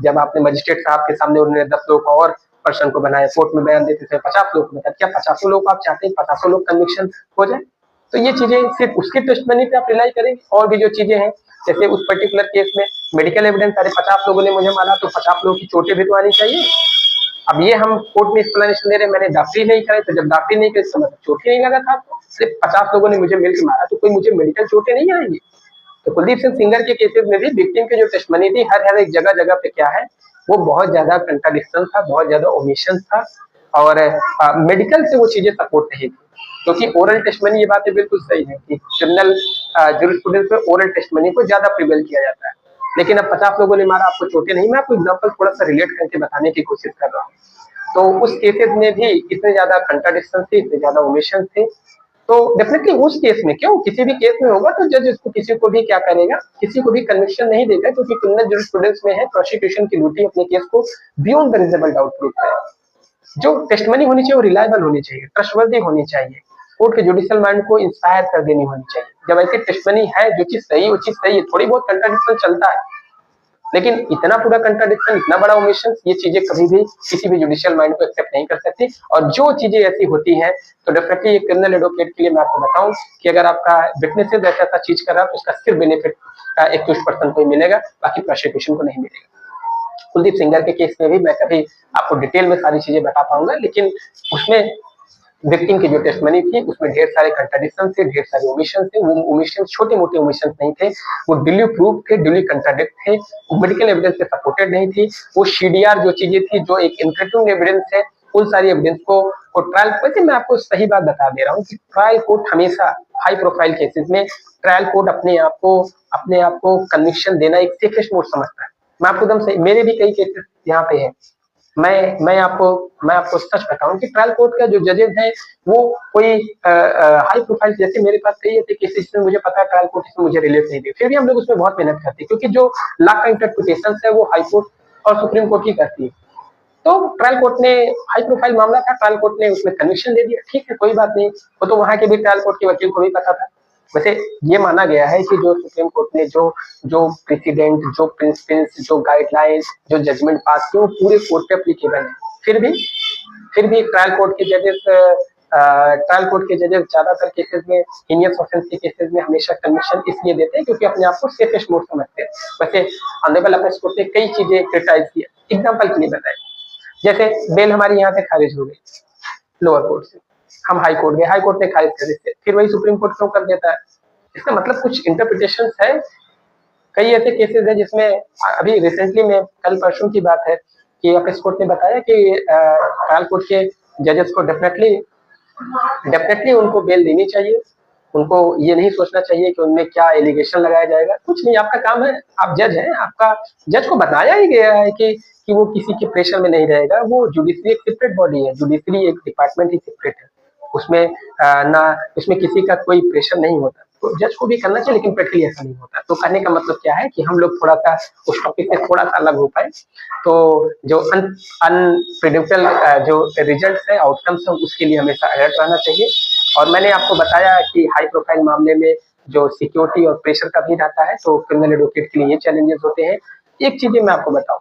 जब आपने मजिस्ट्रेट साहब के सामने उन्होंने 10 लोगों को और पर्सन को बनाया, कोर्ट में बयान देते थे 50 लोग को बताया, क्या 50 लोग आप चाहते हैं 50 लोग कन्विक्शन हो जाए? तो ये चीजें सिर्फ उसके टेस्टमनी पे आप रिलाई करेंगे, और भी जो चीजें हैं, जैसे उस पर्टिकुलर केस में मेडिकल एविडेंस, अरे 50 लोगों ने मुझे मारा तो 50 लोगों की चोटें भी तो आनी चाहिए। अब ये हम कोर्ट में एक्सप्लेनेशन दे रहे हैं, मैंने डॉक्टरी नहीं कराई, तो जब डॉक्टरी नहीं करी तो मतलब चोट ही नहीं लगा था आपको, सिर्फ 50 लोगों ने मुझे मिलकर मारा तो कोई मुझे मेडिकल चोटें नहीं आएंगी? तो कुलदीप सिंह सेंगर के केसेस में भी विक्टिम की जो टेस्टमनी थी, हर एक जगह जगह पे क्या है, वो बहुत ज्यादा कंट्राडिक्शन था, बहुत ज्यादा ओमिशन था, और मेडिकल से वो चीजें सपोर्ट नहीं थी। क्योंकि ओरल टेस्टमनी, ये बातें बिल्कुल सही है कि क्रिमिनल जूरिस्प्रूडेंस में ओरल टेस्टमनी को ज्यादा प्रिवेल किया जाता है। लेकिन अब 50 लोगों ने मारा, आपको चोटें नहीं, मैं आपको एग्जाम्पल थोड़ा सा रिलेट करके बताने की कोशिश कर रहा हूँ। तो उस केसेस में भी इतने ज्यादा कंट्राडिक्शन थे, इतने ज्यादा ओमिशन थे, तो डेफिनेटली उस केस में, क्यों, किसी भी केस में होगा तो जज इसको किसी को भी क्या करेगा, किसी को भी कन्विक्शन नहीं देगा, क्योंकि क्रिमिनल जूरिस्प्रूडेंस में है प्रोसिक्यूशन की ड्यूटी अपने केस को beyond the reasonable doubt proof करे। जो टेस्टमनी होनी चाहिए वो रिलायबल होनी चाहिए, ट्रस्टवर्दी होनी चाहिए, कोर्ट के जुडिशियल माइंड को इंस्पायर कर देनी होनी चाहिए। जब ऐसी टेस्टमनी है, जो चीज सही वो चीज सही है, थोड़ी बहुत कंट्राडिक्शन चलता है, लेकिन इतना पूरा कंट्राडिक्शन, इतना बड़ा ओमिशन, ये चीजें कभी भी किसी भी जुडिशियल माइंड को एक्सेप्ट नहीं कर सकती। और जो चीजें ऐसी होती हैं तो डेफिनेटली ये क्रिमिनल एडवोकेट के लिए मैं आपको बताऊं कि अगर आपका विटनेसेस ऐसा चीज कर रहा है तो उसका सिर्फ बेनिफिट एक्यूज्ड पर्सन को ही मिलेगा, बाकी प्रोसिक्यूशन को नहीं मिलेगा। कुलदीप सेंगर के केस में भी मैं कभी आपको डिटेल में सारी चीजें बता पाऊंगा, लेकिन उसमें विक्टिम की जो टेस्टमनी थी उसमें ढेर सारे कंट्राडिक्शन थे, ढेर सारे ओमिशन थे। वो ओमिशन छोटे मोटे ओमिशन नहीं थे, वो ड्यूली प्रूव थे, ड्यूली कंट्राडिक्ट थे, वो मेडिकल एविडेंस से सपोर्टेड नहीं थी। वो सीडीआर जो चीजें थी, जो एक इंक्रेटिंग एविडेंस है, उन सारी एविडेंस को ट्रायल, वैसे मैं आपको सही बात बता दे रहा हूँ कि ट्रायल कोर्ट हमेशा हाई प्रोफाइल केसेस में ट्रायल कोर्ट अपने आप को कन्विक्शन देना एक सेफेस्ट मोड समझता है। मैं आपको एकदम सही, मेरे भी कई केसेस यहाँ पे हैं। मैं आपको सच बताऊं कि ट्रायल कोर्ट का जो जजेस हैं वो कोई हाई प्रोफाइल, जैसे मेरे पास कई ऐसे केसेस में मुझे पता है ट्रायल कोर्ट इसमें मुझे रिलीफ नहीं दी, फिर भी हम लोग उसमें बहुत मेहनत करते हैं क्योंकि जो लॉ का इंटरप्रिटेशन है वो हाई कोर्ट और सुप्रीम कोर्ट ही करती है। तो ट्रायल कोर्ट ने, हाई प्रोफाइल मामला था, ट्रायल कोर्ट ने उसमें कन्विक्शन दे दिया, ठीक है, कोई बात नहीं। वो तो वहां के भी ट्रायल कोर्ट के वकील को भी पता था। वैसे ये माना गया है कि जो सुप्रीम कोर्ट ने जो जो प्रेसिडेंट, जो प्रिंसिपल्स, जो गाइडलाइंस, जो जजमेंट पास किए वो पूरे कोर्ट पे एप्लीकेबल है। फिर भी ट्रायल कोर्ट के जजेस ज्यादातर केसेस में, हीनियस ऑफेंस के केसेस में हमेशा कन्विक्शन इसलिए देते हैं क्योंकि अपने आप को सेफेस्ट मोड समझते हैं। वैसे ऑनरेबल अपील कोर्ट ने कई चीजें क्रिटिसाइज की, एग्जाम्पल के लिए बताए, जैसे बेल हमारी यहाँ से खारिज हो गई लोअर कोर्ट से, हम हाई कोर्ट गए, हाई कोर्ट ने खारिज कर दी, फिर वही सुप्रीम कोर्ट क्यों कर देता है? इसका मतलब कुछ इंटरप्रिटेशन है। कई ऐसे केसेस है जिसमें अभी रिसेंटली में, कल परसों की बात है कि अपील कोर्ट ने बताया कि ट्रायल कोर्ट के जजेस को डेफिनेटली डेफिनेटली उनको बेल देनी चाहिए। उनको ये नहीं सोचना चाहिए कि उनमें क्या एलिगेशन लगाया जाएगा, कुछ नहीं, आपका काम है, आप जज हैं, आपका जज को बताया ही गया है कि वो किसी के प्रेशर में नहीं रहेगा। वो जुडिशरी एक सेपरेट बॉडी है, जुडिशरी एक डिपार्टमेंट ही सेपरेट है, उसमें ना उसमें किसी का कोई प्रेशर नहीं होता, तो जज को भी करना चाहिए, लेकिन प्रैक्टिकली ऐसा नहीं होता। तो कहने का मतलब क्या है कि हम लोग थोड़ा सा उस टॉपिक से थोड़ा सा अलग हो पाए, तो जो अनप्रिडिक्टेबल जो रिजल्ट है, आउटकम्स है, उसके लिए हमेशा अलर्ट रहना चाहिए। और मैंने आपको बताया कि हाई प्रोफाइल मामले में जो सिक्योरिटी और प्रेशर का भी रहता है, तो क्रिमिनल एडवोकेट के लिए ये चैलेंजेस होते हैं। एक चीजें मैं आपको बताऊं,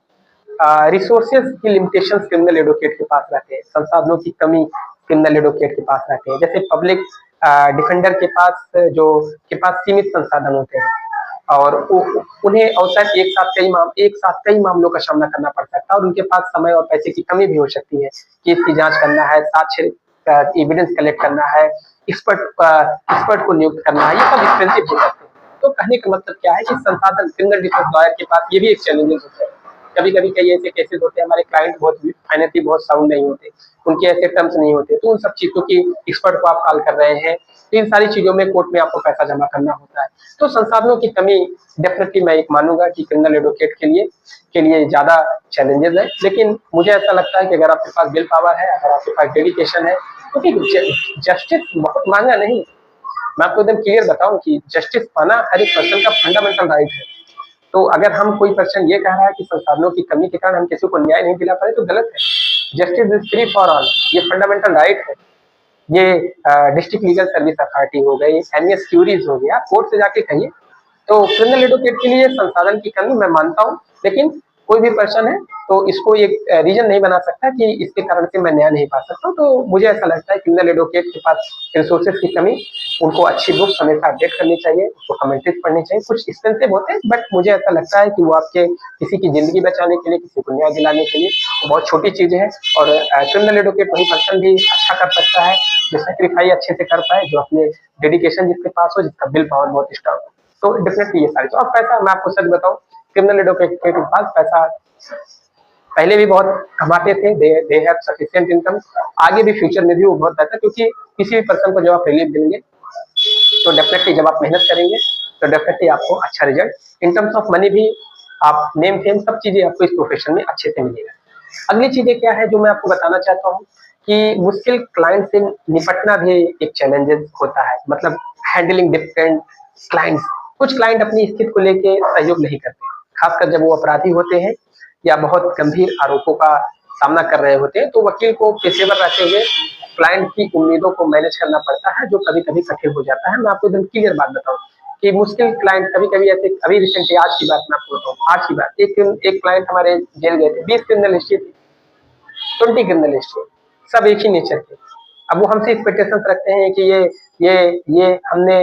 रिसोर्सेज की लिमिटेशन क्रिमिनल एडवोकेट के पास रहते हैं, संसाधनों की कमी क्रिमिनल एडवोकेट के पास रहते हैं। जैसे पब्लिक डिफेंडर के पास सीमित संसाधन होते हैं और उन्हें अवसर एक साथ कई मामलों का सामना करना पड़ सकता है, और उनके पास समय और पैसे की कमी भी हो सकती है। केस की जांच करना है, साक्ष्य एविडेंस कलेक्ट करना है, एक्सपर्ट को नियुक्त करना है, ये सब एक्सपेंसिव हो सकते हैं। तो कहने का मतलब क्या है कि संसाधन क्रिमिनल डिफेंस लॉयर के पास ये भी एक चैलेंजेस होता है। कभी कभी कई ऐसे केसेस होते हैं, हमारे क्लाइंट बहुत फाइनेंशियली बहुत साउंड नहीं होते, उनके ऐसे टर्म्स नहीं होते, तो उन सब चीजों की एक्सपर्ट को आप कॉल कर रहे हैं, तो इन सारी चीजों में कोर्ट में आपको पैसा जमा करना होता है। तो संसाधनों की कमी डेफिनेटली मैं एक मानूंगा कि क्रिमिनल एडवोकेट के लिए ज्यादा चैलेंजेस है। लेकिन मुझे ऐसा लगता है कि अगर आपके पास विल पावर है, अगर आपके पास डेडिकेशन है, तो जस्टिस बहुत महंगा नहीं। मैं आपको एकदम क्लियर बताऊं कि जस्टिस पाना हर एक पर्सन का फंडामेंटल राइट है। तो अगर हम कोई पर्सन ये कह रहा है कि संसाधनों की कमी के कारण हम किसी को न्याय नहीं दिला पाए, तो गलत है। Justice is free for all, ये फंडामेंटल राइट है। ये डिस्ट्रिक्ट लीगल सर्विस अथॉरिटी हो गई, एमएस क्यूरीज हो गया, कोर्ट से जाके कहिए। तो क्रिमिनल एडवोकेट के लिए संसाधन की कमी मैं मानता हूँ, लेकिन कोई भी पर्सन है तो इसको एक रीजन नहीं बना सकता कि इसके कारण से मैं न्याय नहीं पा सकता। तो मुझे ऐसा लगता है क्रिमिनल एडवोकेट के पास रिसोर्सेज की कमी, उनको अच्छी बुक्स हमेशा अपडेट करनी चाहिए, उसको कमेंट्रीज पढ़नी चाहिए। कुछ एक्सपेंसिव होते हैं, बट मुझे ऐसा लगता है कि वो आपके किसी की जिंदगी बचाने के लिए, किसी को न्याय दिलाने के लिए बहुत छोटी चीजें हैं। और क्रिमिनल एडवोकेट वही पर्सन भी अच्छा कर सकता है जो सेक्रीफाई अच्छे से कर पाए, जो अपने डेडिकेशन जिसके पास हो, जिसका विल पावर बहुत स्ट्रांग हो। तो डेफिनेटली ये सारी, तो अब पैसा, मैं आपको सच बताऊं, क्रिमिनल एडवोकेट के पास पैसा पहले भी बहुत कमाते थे, दे हैव सफिशिएंट इनकम, आगे भी फ्यूचर में भी वो बहुत पैसा, क्योंकि किसी भी पर्सन को जब आप रिलीफ देंगे तो डेफिनेटली, जब आप मेहनत करेंगे तो डेफिनेटली आपको अच्छा result in terms of money भी, आप नेम फेम सब चीजें आपको इस प्रोफेशन में अच्छे से मिलेगा। अगली चीजें क्या है जो मैं आपको बताना चाहता हूँ कि मुश्किल क्लाइंट से निपटना भी एक चैलेंजेस होता है, मतलब हैंडलिंग डिफरेंट क्लाइंट्स। कुछ क्लाइंट अपनी स्थिति को लेके सहयोग नहीं करते, खासकर जब वो अपराधी होते हैं या बहुत गंभीर आरोपों का सामना कर रहे होते हैं, तो वकील को पेशेवर रहते हुए क्लाइंट की उम्मीदों को मैनेज करना पड़ता है, जो कभी कभी कठिन हो जाता है। मैं आपको एकदम क्लियर बात बताऊं कि मुश्किल क्लाइंट कभी कभी ऐसे, अभी रिसेंटली आज की बात मैं आपको बताऊं, आज की बात, एक क्लाइंट हमारे जेल गए थे, 20 क्रिमिनल हिस्ट्री थी, 20 क्रिमिनल हिस्ट्री, सब एक ही नेचर के। अब वो हमसे एक्सपेक्टेशन रखते हैं कि ये हमने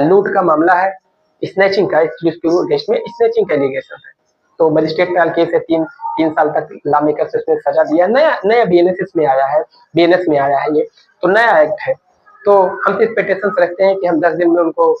लूट का मामला है, स्नैचिंग का, केस में स्नैचिंग का एलिगेशन है, तो मजिस्ट्रेट ट्रायल केस है, 3 साल तक लॉ मेकर्स उसने सजा दिया। नया नया बीएनएस में आया है, बीएनएस में आया है ये, तो नया एक्ट है। तो हम तो एक्सपेक्टेशंस रखते हैं कि हम 10 दिन में उनको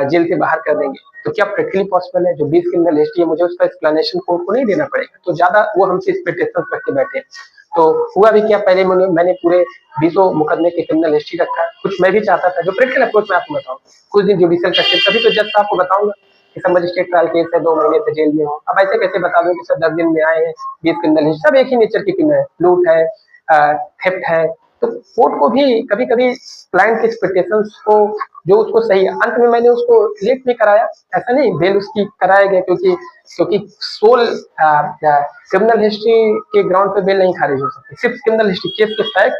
जेल से बाहर कर देंगे। तो क्या प्रैक्टिकली पॉसिबल है? जो 20 क्रिमिनल हिस्ट्री है, मुझे उसका एक्सप्लेनेशन कोर्ट को नहीं देना पड़ेगा, तो ज्यादा वो हमसे एक्सपेक्टेशंस रख के बैठे हैं। तो हुआ भी क्या, पहले मैंने पूरे 20 मुकदमे की क्रिमिनल हिस्ट्री रखा। कुछ मैं भी चाहता था, जो प्रैक्टिकल अप्रोच मैं आपको बताऊं, कुछ दिन जुडिशियल कस्टडी, तभी तो जज साहब को बताऊंगा कि सब मजिस्ट्रेट ट्रायल केस है, 2 महीने से जेल में हो। अब ऐसे कैसे बता दूं कि सर 10 दिन में आए हैं, 20 क्रिमिनल हिस्ट्री, सब एक ही नेचर की क्रिमिनल है, लूट है, थेफ्ट है। तो कोर्ट को भी कभी कभी क्लाइंट के एक्सपेक्टेशंस को, जो उसको सही है, अंत में मैंने उसको लेट भी कराया, ऐसा नहीं, बेल उसकी कराया गया, क्योंकि सोल क्रिमिनल हिस्ट्री के ग्राउंड पे बेल नहीं खारिज हो सकती। सिर्फ क्रिमिनल हिस्ट्री केस के फैक्ट,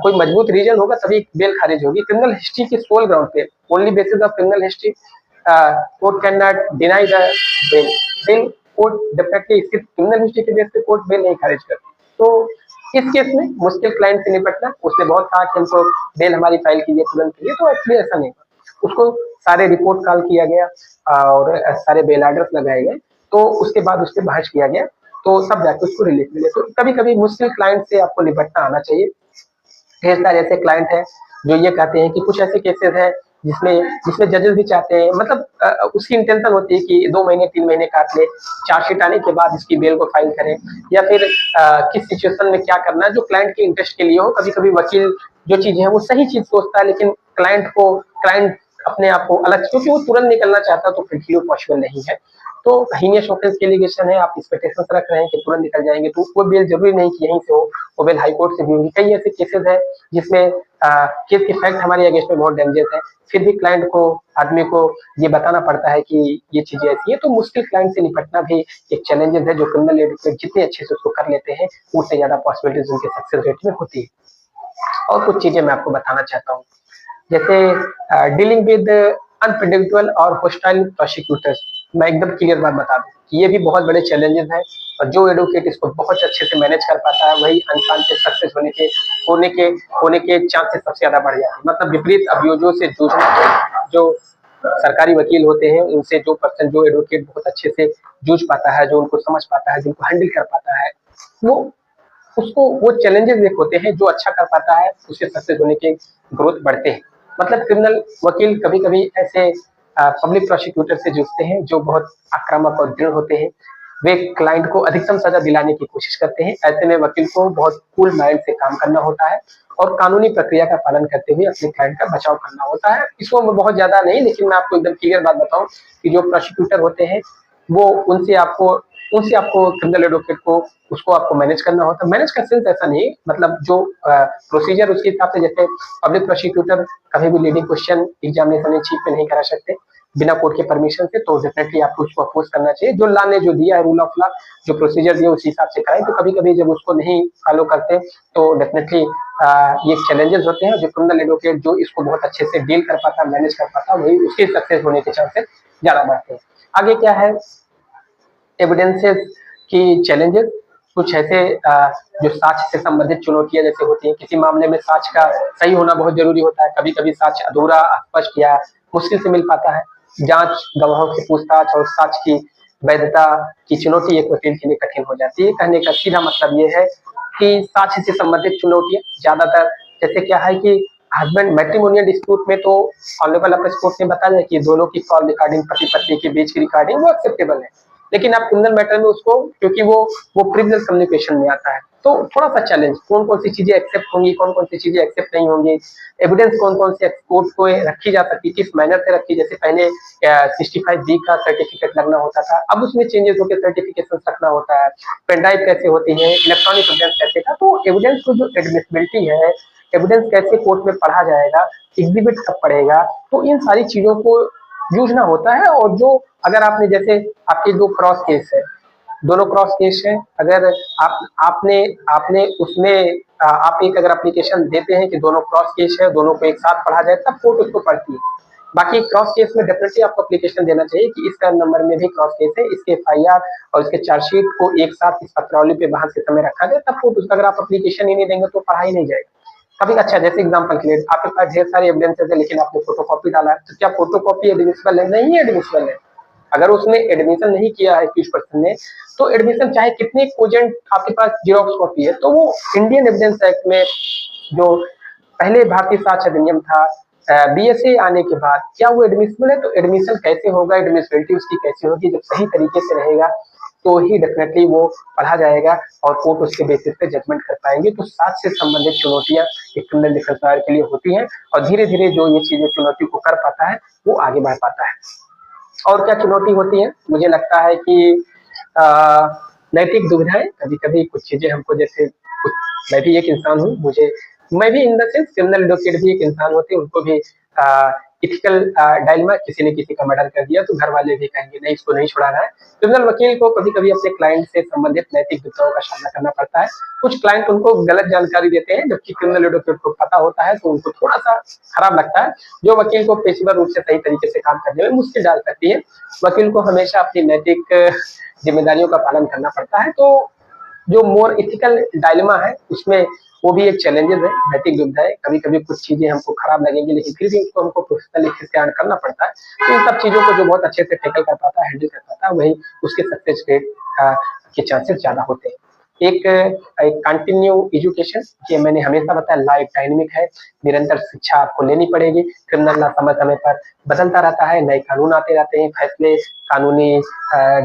कोई मजबूत रीजन होगा तभी बेल खारिज होगी। क्रिमिनल हिस्ट्री के सोल ग्राउंड पे, only basis of criminal history, court can not deny the bail. Bail court definitely सिर्फ क्रिमिनल हिस्ट्री के बेस पे कोर्ट बेल नहीं खारिज करती। तो इस केस में मुश्किल क्लाइंट से निपटना, उसने बहुत कहा कि हमको बेल हमारी फाइल कीजिए, तुरंत कीजिए, तो एक्चुअली ऐसा नहीं। उसको सारे रिपोर्ट कॉल किया गया और सारे बेल ऑर्डर्स लगाए गए, तो उसके बाद उस पर बहस किया गया, तो सब जाके उसको रिलीफ मिले। तो कभी कभी मुश्किल क्लाइंट से आपको निपटना आना चाहिए। ढेर सारे ऐसे क्लाइंट हैं जो ये कहते हैं कि कुछ ऐसे केसेस हैं जिसमें जिसमें जजेस भी चाहते हैं, मतलब उसकी इंटेंशन होती है कि 2 महीने 3 महीने काट ले, चार्जशीट आने के बाद इसकी बेल को फाइल करें, या फिर किस सिचुएशन में क्या करना है जो क्लाइंट के इंटरेस्ट के लिए हो। कभी कभी वकील जो चीज है वो सही चीज सोचता है, लेकिन क्लाइंट अपने आप को अलग, क्योंकि वो तुरंत निकलना चाहता है, तो फिर पॉसिबल नहीं है। तो हीनियस ऑफेंस के एलिगेशन है, आप एक्सपेक्टेशंस रख रहे हैं कि तुरंत निकल जाएंगे, तो वो बेल जरूरी नहीं कि यहीं से हो, वो बेल हाई कोर्ट से भी होगी। कई ऐसे केसेस है जिसमें केस के फैक्ट हमारे अगेंस्ट में बहुत डेंजरस है, फिर भी क्लाइंट को, आदमी को ये बताना पड़ता है कि ये चीजें ऐसी है। तो मुश्किल क्लाइंट से निपटना भी एक चैलेंजेस है, जो क्रिमिनल एडवोकेट जितने अच्छे से उसको कर लेते हैं, उतने ज्यादा पॉसिबिलिटीज उनके सक्सेस रेट में होती है। और कुछ चीजें मैं आपको बताना चाहता हूँ, जैसे डीलिंग विद अनप्रिडिक्टेबल और होस्टाइल प्रोसिक्यूटर्स। मैं एकदम क्लियर बात बता दूं कि ये भी बहुत बड़े चैलेंजेस हैं, और जो एडवोकेट इसको बहुत अच्छे से मैनेज कर पाता है, वही इंसान के सक्सेस होने के चांसेस सबसे ज्यादा बढ़ जाते हैं। मतलब विपरीत अभियोजों से जूझना, जो सरकारी वकील होते हैं उनसे जो एडवोकेट बहुत अच्छे से जूझ पाता है, जो उनको समझ पाता है, जिनको हैंडल कर पाता है, वो उसको वो चैलेंजेस एक होते हैं, जो अच्छा कर पाता है उसके सक्सेस होने के ग्रोथ बढ़ते हैं। मतलब क्रिमिनल वकील कभी कभी ऐसे पब्लिक प्रोसिक्यूटर से जूझते हैं जो बहुत आक्रामक और दृढ़ होते हैं, वे क्लाइंट को अधिकतम सजा दिलाने की कोशिश करते हैं। ऐसे में वकील को बहुत कूल माइंड से काम करना होता है, और कानूनी प्रक्रिया का पालन करते हुए अपने क्लाइंट का बचाव करना होता है। इसको बहुत ज्यादा नहीं, लेकिन मैं आपको एकदम क्लियर बात बताऊं कि जो प्रोसिक्यूटर होते हैं, वो उनसे आपको क्रिमिनल एडवोकेट को, उसको आपको मैनेज करना होता है। मैनेज का सेंस ऐसा नहीं, मतलब जो प्रोसीजर उसके हिसाब से, जैसे पब्लिक प्रोसिक्यूटर कभी भी लीडिंग क्वेश्चन एग्जामिनेशन चीफ में नहीं करा सकते बिना कोर्ट के परमिशन से, तो डेफिनेटली आपको उसको अपोज करना चाहिए। जो लॉ ने जो दिया है, रूल ऑफ लॉ, जो प्रोसीजर दिया उस हिसाब से कराएं। तो कभी कभी जब उसको नहीं फॉलो करते, तो डेफिनेटली ये चैलेंजेस होते हैं। जो क्रिमिनल एडवोकेट जो इसको बहुत अच्छे से डील कर पाता, मैनेज कर पाता, वही उसके सक्सेस होने के चांसेस ज्यादा बढ़ते हैं। आगे क्या है, एविडेंसेस की चैलेंजेस। कुछ ऐसे जो साक्ष्य से संबंधित चुनौतियां जैसे होती हैं, किसी मामले में साक्ष्य का सही होना बहुत जरूरी होता है, कभी कभी साक्ष्य अधूरा, अस्पष्ट या मुश्किल से मिल पाता है। जांच, गवाहों से पूछताछ और साक्ष्य की वैधता की चुनौती एक वकील के लिए कठिन हो जाती है। कहने का सीधा मतलब ये है कि साक्ष्य से संबंधित चुनौतियां ज्यादातर, जैसे क्या है कि हस्बैंड मैट्रिमोनियल डिस्प्यूट में तो ऑनरेबल अपील कोर्ट ने बताया कि दोनों की कॉल रिकॉर्डिंग, पति पत्नी के बीच की रिकॉर्डिंग, वो एक्सेप्टेबल है। लेकिन आप क्रिमिनल मैटर में उसको, क्योंकि वो प्रिविलेज कम्युनिकेशन में आता है, तो थोड़ा सा चैलेंज, कौन कौन सी चीजें एक्सेप्ट होंगी, कौन कौन सी चीजें एक्सेप्ट नहीं होंगी, एविडेंस कौन कौन से कोर्ट को रखी जा सकती, किस मैनर से रखी। जैसे पहले 65B का सर्टिफिकेट लगना होता था, अब उसमें चेंजेस होकर सर्टिफिकेशन रखना होता है। पेनड्राइव कैसे होती है, इलेक्ट्रॉनिक एविडेंस कैसे का, तो एविडेंस को जो एडमिसिबिलिटी है, एविडेंस कैसे कोर्ट में पढ़ा जाएगा, एग्जिबिट कब पढ़ेगा, तो इन सारी चीजों को जूझना होता है। और जो, अगर आपने, जैसे आपके दो क्रॉस केस है, दोनों क्रॉस केस है, अगर आपने आपने उसमें आप एक अगर एप्लीकेशन देते हैं कि दोनों क्रॉस केस है, दोनों को एक साथ पढ़ा जाए, तब कोर्ट उसको पढ़ती है। बाकी क्रॉस केस में डेफिनेटली आपको एप्लीकेशन देना चाहिए कि इसका नंबर में भी क्रॉस केस है, इसके एफआईआर और इसके चार्जशीट को एक साथ इस पत्रावली पे बहस के समय रखा जाए, तब कोर्ट उसका, अगर आप एप्लीकेशन ही नहीं देंगे तो पढ़ा ही नहीं जाएगा। कभी अच्छा, जैसे एग्जांपल के लिए आपके पास ढेर सारे एविडेंसेस है, लेकिन आपने फोटोकॉपी डाला, तो क्या फोटोकॉपी एडमिसिबल है? नहीं एडमिसिबल है। अगर उसने एडमिशन नहीं किया है किस पर्सन ने, तो एडमिशन चाहे कितनी कोजेंट आपके पास जीरोक्स कॉपी है, तो वो इंडियन एविडेंस एक्ट में जो पहले भारतीय साक्ष्य अधिनियम था बीएसए आने के बाद, क्या वो एडमिसिबल है? तो एडमिशन कैसे होगा, एडमिसिबिलिटी उसकी कैसे होगी? जब सही तरीके से रहेगा तो ही डेफिनेटली वो पढ़ा जाएगा और कोर्ट उसके बेसिस पे जजमेंट कर पाएंगे। तो साक्ष्य से संबंधित चुनौतियां एक क्रिमिनल डिफेंस लॉयर के लिए होती हैं, और धीरे धीरे जो ये चीजें चुनौती को कर पाता है वो आगे बढ़ पाता है। और क्या चुनौती होती है? मुझे लगता है कि नैतिक दुविधाएं, कभी कभी कुछ चीजें हमको, जैसे मैं भी एक इंसान हूँ, मुझे मैं भी in the sense criminal advocate भी एक इंसान होते हैं, उनको भी इथिकल डायलेमा, किसी ने किसी का मर्डर कर दिया तो घर वाले भी कहेंगे नहीं, इसको नहीं छुड़ाना है। क्रिमिनल वकील को कभी कभी अपने क्लाइंट से संबंधित नैतिक दुविधाओं का सामना करना पड़ता है। कुछ क्लाइंट उनको गलत जानकारी देते हैं, जबकि क्रिमिनल एडवोकेट को पता होता है, तो उनको थोड़ा सा खराब लगता है, जो वकील को पेशेवर रूप से सही तरीके से काम करने में मुश्किल डाल सकती है। वकील को हमेशा अपनी नैतिक जिम्मेदारियों का पालन करना पड़ता है। तो जो मोर इथिकल डायलेमा है उसमें वो भी एक चैलेंजेस है, नैतिक दुविधा है। कभी कभी कुछ चीजें हमको खराब लगेंगी, लेकिन फिर भी उसको हमको प्रोफेशनल से हैंडल करना पड़ता है। तो इन सब चीजों को जो बहुत अच्छे से टैकल कर पाता है, हैंडल कर पाता है, वही उसके सक्सेस रेट के चांसेस ज्यादा होते हैं। एक कंटिन्यू एजुकेशन, ये मैंने हमेशा बताया, लाइफ डायनेमिक है, निरंतर शिक्षा आपको लेनी पड़ेगी। क्रिमिनल लॉ समय समय पर बदलता रहता है, नए कानून आते रहते हैं, फैसले, कानूनी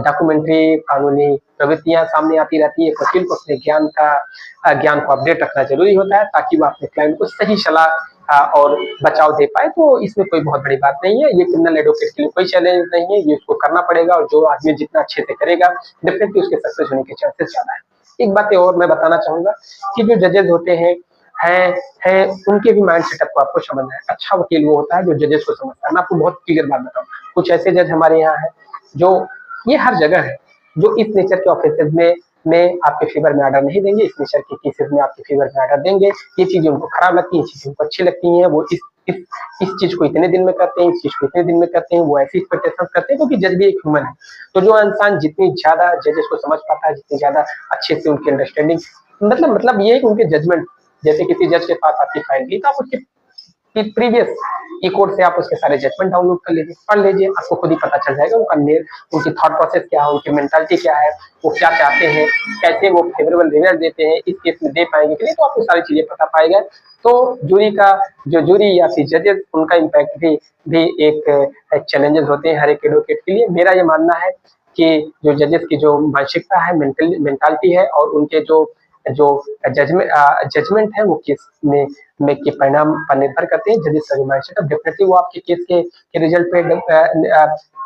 डॉक्यूमेंट्री, कानूनी प्रवृत्तियां सामने आती रहती है। वकील को अपने ज्ञान को अपडेट रखना जरूरी होता है, ताकि वो अपने क्लाइंट को सही सलाह और बचाव दे पाए। तो इसमें कोई बहुत बड़ी बात नहीं है, ये क्रिमिनल एडवोकेट के लिए कोई चैलेंज नहीं है, ये उसको करना पड़ेगा, और जो आदमी जितना अच्छे से करेगा डेफिनेटली उसके सक्सेस होने के चांसेस ज्यादा है। एक बात और मैं बताना चाहूंगा कि जो जजेस होते हैं उनके भी माइंड सेटअप को आपको समझना है। अच्छा वकील वो होता है जो जजेस को समझता है। मैं आपको बहुत क्लियर बात बताऊं, कुछ ऐसे जज हमारे यहाँ है जो, ये हर जगह है, जो इस नेचर के ऑफेंसेस में आपके फेवर में ऑर्डर नहीं देंगे, इस नेचर के केसेस में आपके फेवर में ऑर्डर देंगे। ये चीजें उनको खराब लगती है, ये चीजें उनको अच्छी लगती हैं, वो इस इस चीज को इतने दिन में करते हैं, इस चीज को इतने दिन में करते हैं, वो ऐसी एक्सपेक्टेशन करते हैं, क्योंकि जज भी एक ह्यूमन है। तो जो इंसान जितनी ज्यादा जजेस को समझ पाता है, जितनी ज्यादा अच्छे से उनकी अंडरस्टैंडिंग, मतलब ये है कि उनके जजमेंट, जैसे किसी जज के पास आपकी फाइल गई तो आप उसकी प्रीवियस ई कोड से आप उसके सारे जजमेंट डाउनलोड कर लीजिए, पढ़ लीजिए, आपको खुद ही पता चल जाएगा उनकी थॉट प्रोसेस क्या है, उनकी मेंटालिटी क्या है, वो क्या चाहते हैं, कैसे वो फेवरेबल रिजल्ट देते हैं, इस केस में दे पाएंगे कि नहीं, तो आपको सारी चीजें पता पाएगा। तो जूरी या फिर जजेस, उनका इम्पैक्ट भी एक चैलेंजेस होते हैं हर एक एडवोकेट के लिए। मेरा ये मानना है कि जो जजेस की जो मानसिकता है, मेंटालिटी है, और उनके जो जो जजमेंट है, वो केस में के परिणाम पर निर्भर करते हैं। जजेस का जो माइंड सेटअप, डेफिनेटली वो आपके केस के रिजल्ट पे,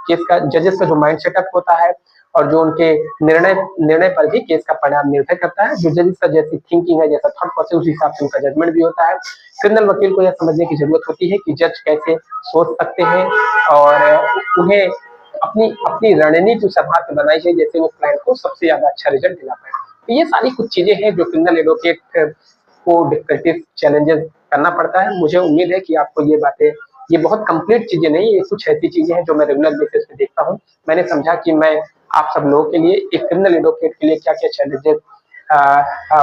केस का जजेस का जो माइंड सेटअप होता है और जो उनके निर्णय पर भी केस का परिणाम निर्भर करता है। जो जजेस का जैसी थिंकिंग है, जैसा थॉट प्रोसेस, उस हिसाब से उनका जजमेंट भी होता है। क्रिमिनल वकील को यह समझने की जरूरत होती है कि जज कैसे सोच सकते हैं, और उन्हें अपनी अपनी रणनीति उस आधार पर बनाई चाहिए, जैसे वो क्लाइंट को सबसे ज्यादा अच्छा रिजल्ट दिला पाए। तो ये सारी कुछ चीजें हैं जो क्रिमिनल एडवोकेट को डिफिकल्टीज चैलेंजेस करना पड़ता है। मुझे उम्मीद है कि आपको ये बातें, ये बहुत कंप्लीट चीजें नहीं, ये कुछ ऐसी चीजें हैं जो मैं रेगुलर बेसिस पे देखता हूँ। मैंने समझा कि मैं आप सब लोगों के लिए, एक क्रिमिनल एडवोकेट के लिए क्या क्या चैलेंजेस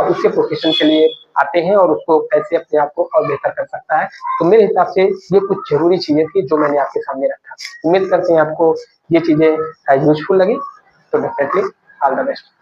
उसके प्रोफेशन के लिए आते हैं, और उसको कैसे अपने आप को और बेहतर कर सकता है। तो मेरे हिसाब से ये कुछ जरूरी चीजें थी जो मैंने आपके सामने रखा। उम्मीद करते हैं आपको ये चीजें यूजफुल लगी। तो डेफिनेटली ऑल द बेस्ट।